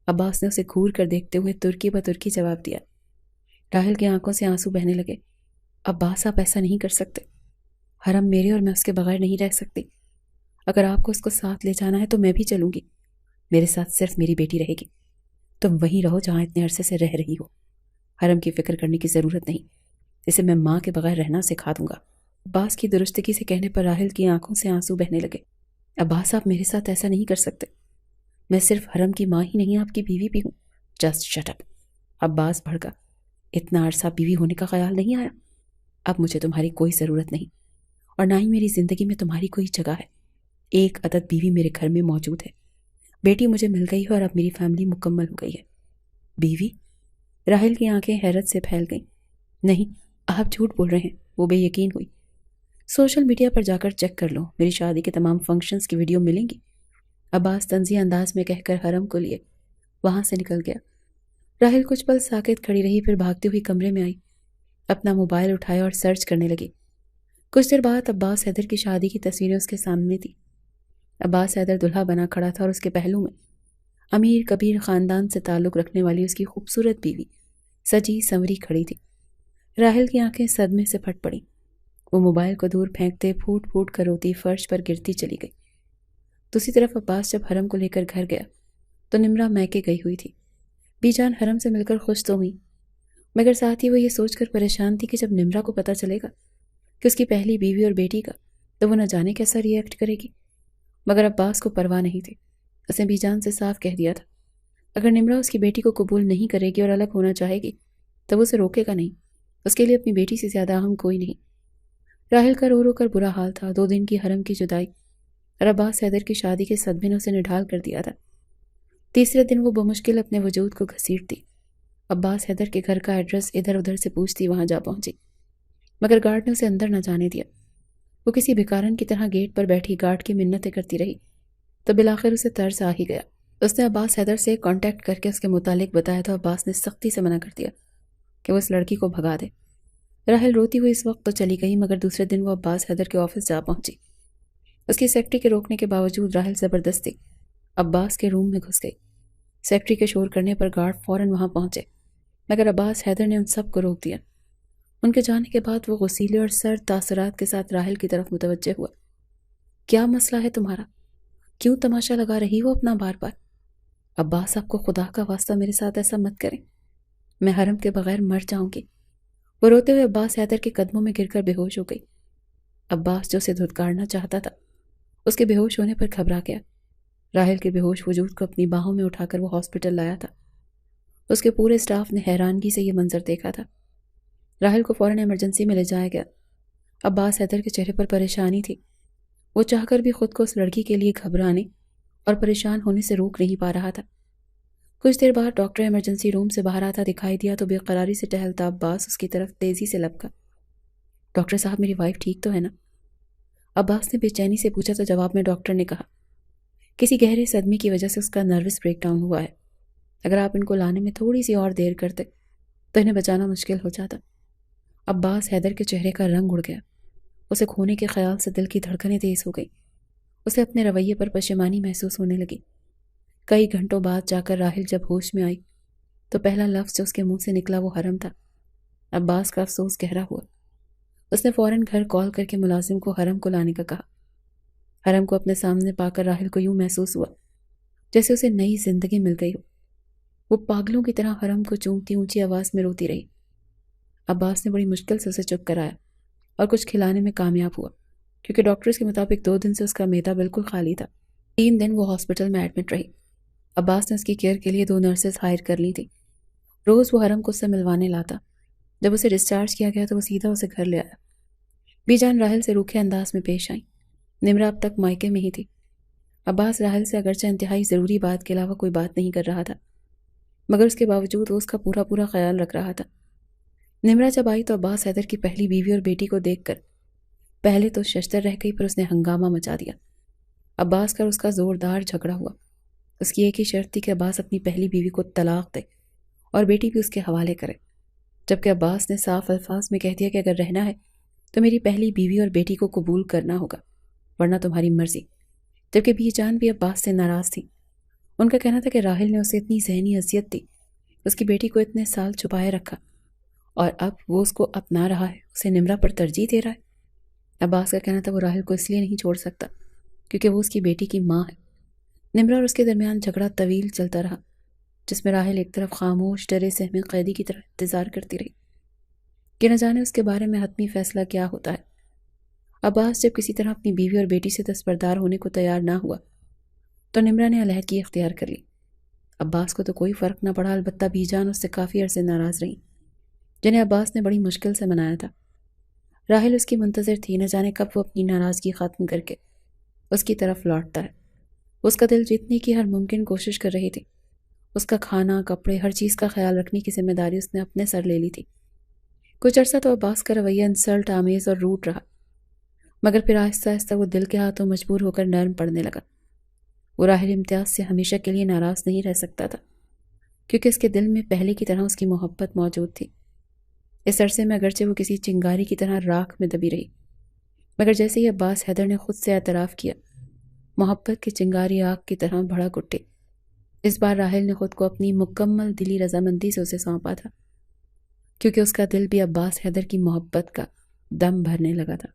عباس نے اسے گھور کر دیکھتے ہوئے ترکی بترکی جواب دیا۔ راحل کی آنکھوں سے آنسو بہنے لگے۔ عباس، آپ ایسا نہیں کر سکتے۔ حرم میرے اور میں اس کے بغیر نہیں رہ سکتی۔ اگر آپ کو اس کو ساتھ لے جانا ہے تو میں بھی چلوں گی۔ میرے ساتھ صرف میری بیٹی رہے گی۔ تم وہیں رہو جہاں اتنے عرصے سے رہ رہی ہو۔ حرم کی فکر کرنے کی ضرورت نہیں، اسے میں ماں کے بغیر رہنا سکھا دوں گا۔ عباس کی درستگی سے کہنے پر راحل کی آنکھوں سے آنسو بہنے لگے۔ عباس، آپ میرے ساتھ ایسا نہیں کر سکتے۔ میں صرف حرم کی ماں ہی نہیں، آپ کی بیوی بھی ہوں۔ Just shut up! عباس بھڑکا۔ اتنا عرصہ بیوی ہونے کا خیال نہیں آیا؟ اب مجھے تمہاری کوئی ضرورت نہیں اور نہ ہی میری زندگی میں تمہاری کوئی جگہ ہے۔ ایک عدد بیوی میرے گھر میں موجود ہے۔ بیٹی مجھے مل گئی ہے اور اب میری فیملی مکمل ہو گئی ہے۔ بیوی؟ راحل کی آنکھیں حیرت سے پھیل گئیں۔ نہیں، آپ جھوٹ بول رہے ہیں، وہ بے یقین ہوئی۔ سوشل میڈیا پر جا کر چیک کر لو، میری شادی کے تمام فنکشنز کی ویڈیو ملیں گی۔ عباس طنزیہ انداز میں کہہ کر حرم کو لیے وہاں سے نکل گیا۔ راحل کچھ پل ساکت کھڑی رہی، پھر بھاگتی ہوئی کمرے میں آئی، اپنا موبائل اٹھایا اور سرچ کرنے لگی۔ کچھ دیر بعد عباس حیدر کی شادی کی تصویریں اس کے سامنے تھی۔ عباس حیدر دلہا بنا کھڑا تھا اور اس کے پہلو میں امیر کبیر خاندان سے تعلق رکھنے والی اس کی خوبصورت بیوی سجی سنوری کھڑی تھی۔ راحل کی آنکھیں صدمے سے پھٹ پڑیں۔ وہ موبائل کو دور پھینکتے پھوٹ پھوٹ کر روتی فرش پر گرتی چلی گئی۔ دوسری طرف عباس جب حرم کو لے کر گھر گیا تو نمرہ میکے گئی ہوئی تھی۔ بی جان حرم سے مل کر خوش تو ہوئی مگر ساتھ ہی وہ یہ سوچ کر پریشان تھی کہ جب نمرا کو پتہ چلے گا کہ اس کی پہلی بیوی اور بیٹی کا، تو وہ نہ جانے کیسا ری ایکٹ کرے گی۔ مگر عباس کو پرواہ نہیں تھی۔ اس نے بی جان سے صاف کہہ دیا تھا اگر نمرا اس کی بیٹی کو قبول نہیں کرے گی اور الگ ہونا چاہے گی تو وہ اسے روکے گا نہیں۔ اس کے لیے اپنی بیٹی سے زیادہ اہم کوئی نہیں۔ راحل کا رو رو کر برا حال تھا۔ 2 دن کی حرم کی جدائی اور عباس حیدر کی شادی کے صدمے نے اسے نڈھال کر دیا تھا۔ تیسرے دن وہ بمشکل اپنے وجود کو گھسیٹتی، عباس حیدر کے گھر کا ایڈریس ادھر ادھر سے پوچھتی وہاں جا پہنچی، مگر گارڈ نے اسے اندر نہ جانے دیا۔ وہ کسی بھکارن کی طرح گیٹ پر بیٹھی گارڈ کی منتیں کرتی رہی تو بالآخر اسے طرز آ ہی گیا۔ اس نے عباس حیدر سے کانٹیکٹ کر کے اس کے متعلق بتایا تو عباس نے سختی سے منع کر دیا کہ وہ اس لڑکی کو بھگا دے۔ راحل روتی ہوئی اس وقت تو چلی گئی، مگر دوسرے دن وہ عباس حیدر کے آفس جا پہنچی۔ اس کی سیکرٹری کے روکنے کے باوجود راحل زبردستی عباس کے روم میں گھس گئی۔ سیکرٹری کے شور کرنے پر گارڈ فوراً وہاں پہنچے، مگر عباس حیدر نے ان سب کو روک دیا۔ ان کے جانے کے بعد وہ غصیلے اور سرد تاثرات کے ساتھ راحل کی طرف متوجہ ہوا۔ کیا مسئلہ ہے تمہارا؟ کیوں تماشا لگا رہی ہو اپنا بار بار؟ عباس آپ کو خدا کا واسطہ میرے ساتھ ایسا مت کریں، میں حرم کے بغیر مر جاؤں گی۔ وہ روتے ہوئے عباس حیدر کے قدموں میں گر کر بے ہوش ہو گئی۔ عباس جو اسے دھتکارنا چاہتا تھا اس کے بے ہوش ہونے پر گھبرا گیا۔ راحل کے بے ہوش وجود کو اپنی باہوں میں اٹھا کر وہ ہاسپٹل لایا تھا۔ اس کے پورے اسٹاف نے حیرانگی سے یہ منظر دیکھا تھا۔ راحل کو فوراً ایمرجنسی میں لے جایا گیا۔ عباس حیدر کے چہرے پر پریشانی تھی۔ وہ چاہ کر بھی خود کو اس لڑکی کے لیے گھبرانے اور پریشان ہونے سے روک نہیں پا رہا تھا۔ کچھ دیر بعد ڈاکٹر ایمرجنسی روم سے باہر آتا دکھائی دیا تو بے قراری سے ٹہلتا عباس اس کی طرف تیزی سے لپکا۔ ڈاکٹر صاحب میری وائف ٹھیک تو ہے نا؟ عباس نے بے چینی سے پوچھا تو جواب میں ڈاکٹر نے کہا کسی گہرے صدمے کی وجہ سے اس کا نروس بریک ڈاؤن ہوا ہے۔ اگر آپ ان کو لانے میں تھوڑی سی اور دیر کرتے تو انہیں بچانا مشکل ہو جاتا۔ عباس حیدر کے چہرے کا رنگ اڑ گیا۔ اسے کھونے کے خیال سے دل کی دھڑکنیں تیز ہو گئی۔ اسے اپنے رویے پر پشیمانی محسوس ہونے لگی۔ کئی گھنٹوں بعد جا کر راحل جب ہوش میں آئی تو پہلا لفظ جو اس کے منہ سے نکلا وہ حرم تھا۔ عباس کا افسوس گہرا ہوا۔ اس نے فوراً گھر کال کر کے ملازم کو حرم کو لانے کا کہا۔ حرم کو اپنے سامنے پا کر راحل کو یوں محسوس ہوا جیسے اسے نئی زندگی مل گئی ہو۔ وہ پاگلوں کی طرح حرم کو چومتی اونچی آواز میں روتی رہی۔ عباس نے بڑی مشکل سے اسے چپ کرایا اور کچھ کھلانے میں کامیاب ہوا، کیونکہ ڈاکٹرز کے مطابق 2 دن سے اس کا معدہ بالکل خالی تھا۔ 3 دن وہ ہاسپٹل میں ایڈمٹ رہی۔ عباس نے اس کی کیئر کے لیے 2 نرسز ہائر کر لی تھی۔ روز وہ حرم کو اس سے ملوانے لاتا۔ جب اسے ڈسچارج کیا گیا تو وہ سیدھا اسے گھر لے آیا۔ بی جان راحل سے روکھے انداز میں پیش آئیں۔ نمرا اب تک مائکے میں ہی تھی۔ عباس راحل سے اگرچہ انتہائی ضروری بات کے علاوہ کوئی بات نہیں کر رہا تھا، مگر اس کے باوجود وہ اس کا پورا خیال رکھ رہا تھا۔ نمرا جب آئی تو عباس حیدر کی پہلی بیوی اور بیٹی کو دیکھ کر پہلے تو ششدر رہ گئی، پر اس نے ہنگامہ مچا دیا۔ عباس کا اور اس کا زوردار جھگڑا ہوا۔ اس کی ایک ہی شرط تھی کہ عباس اپنی پہلی بیوی کو طلاق دے اور بیٹی بھی اس کے حوالے کرے، جبکہ عباس نے صاف الفاظ میں کہہ دیا کہ اگر رہنا ہے تو میری پہلی بیوی اور بیٹی کو قبول کرنا ہوگا، ورنہ تمہاری مرضی۔ جبکہ بی جان بھی عباس سے ناراض تھی۔ ان کا کہنا تھا کہ راحل نے اسے اتنی ذہنی اذیت دی، اس کی بیٹی کو اتنے سال چھپائے رکھا، اور اب وہ اس کو اپنا رہا ہے، اسے نمرا پر ترجیح دے رہا ہے۔ عباس کا کہنا تھا وہ راحل کو اس لیے نہیں چھوڑ سکتا کیونکہ وہ اس کی بیٹی کی ماں ہے۔ نمرا اور اس کے درمیان جھگڑا طویل چلتا رہا، جس میں راحل ایک طرف خاموش ڈرے سہمے قیدی کی طرح انتظار کرتی رہی کہ نہ جانے اس کے بارے میں حتمی فیصلہ کیا ہوتا ہے۔ عباس جب کسی طرح اپنی بیوی اور بیٹی سے دستبردار ہونے کو تیار نہ ہوا تو نمرا نے علیحدگی اختیار کر لی۔ عباس کو تو کوئی فرق نہ پڑا، البتہ بی جان اس سے کافی عرصے ناراض رہیں، جنہیں عباس نے بڑی مشکل سے منایا تھا۔ راحل اس کی منتظر تھی، نہ جانے کب وہ اپنی ناراضگی ختم کر کے اس کی طرف لوٹتا ہے۔ اس کا دل جیتنے کی ہر ممکن کوشش کر رہی تھی۔ اس کا کھانا، کپڑے، ہر چیز کا خیال رکھنے کی ذمہ داری اس نے اپنے سر لے لی تھی۔ کچھ عرصہ تو عباس کا رویہ انسلٹ آمیز اور روٹ رہا، مگر پھر آہستہ آہستہ وہ دل کے ہاتھوں مجبور ہو کر نرم پڑنے لگا۔ وہ راحل امتیاز سے ہمیشہ کے لیے ناراض نہیں رہ سکتا تھا، کیونکہ اس کے دل میں پہلے کی طرح اس کی محبت موجود تھی۔ اس عرصے میں اگرچہ وہ کسی چنگاری کی طرح راکھ میں دبی رہی، مگر جیسے ہی عباس حیدر نے خود سے اعتراف کیا، محبت کی چنگاری آگ کی طرح بھڑک اٹھی۔ اس بار راحل نے خود کو اپنی مکمل دلی رضامندی سے اسے سونپا تھا، کیونکہ اس کا دل بھی عباس حیدر کی محبت کا دم بھرنے لگا تھا۔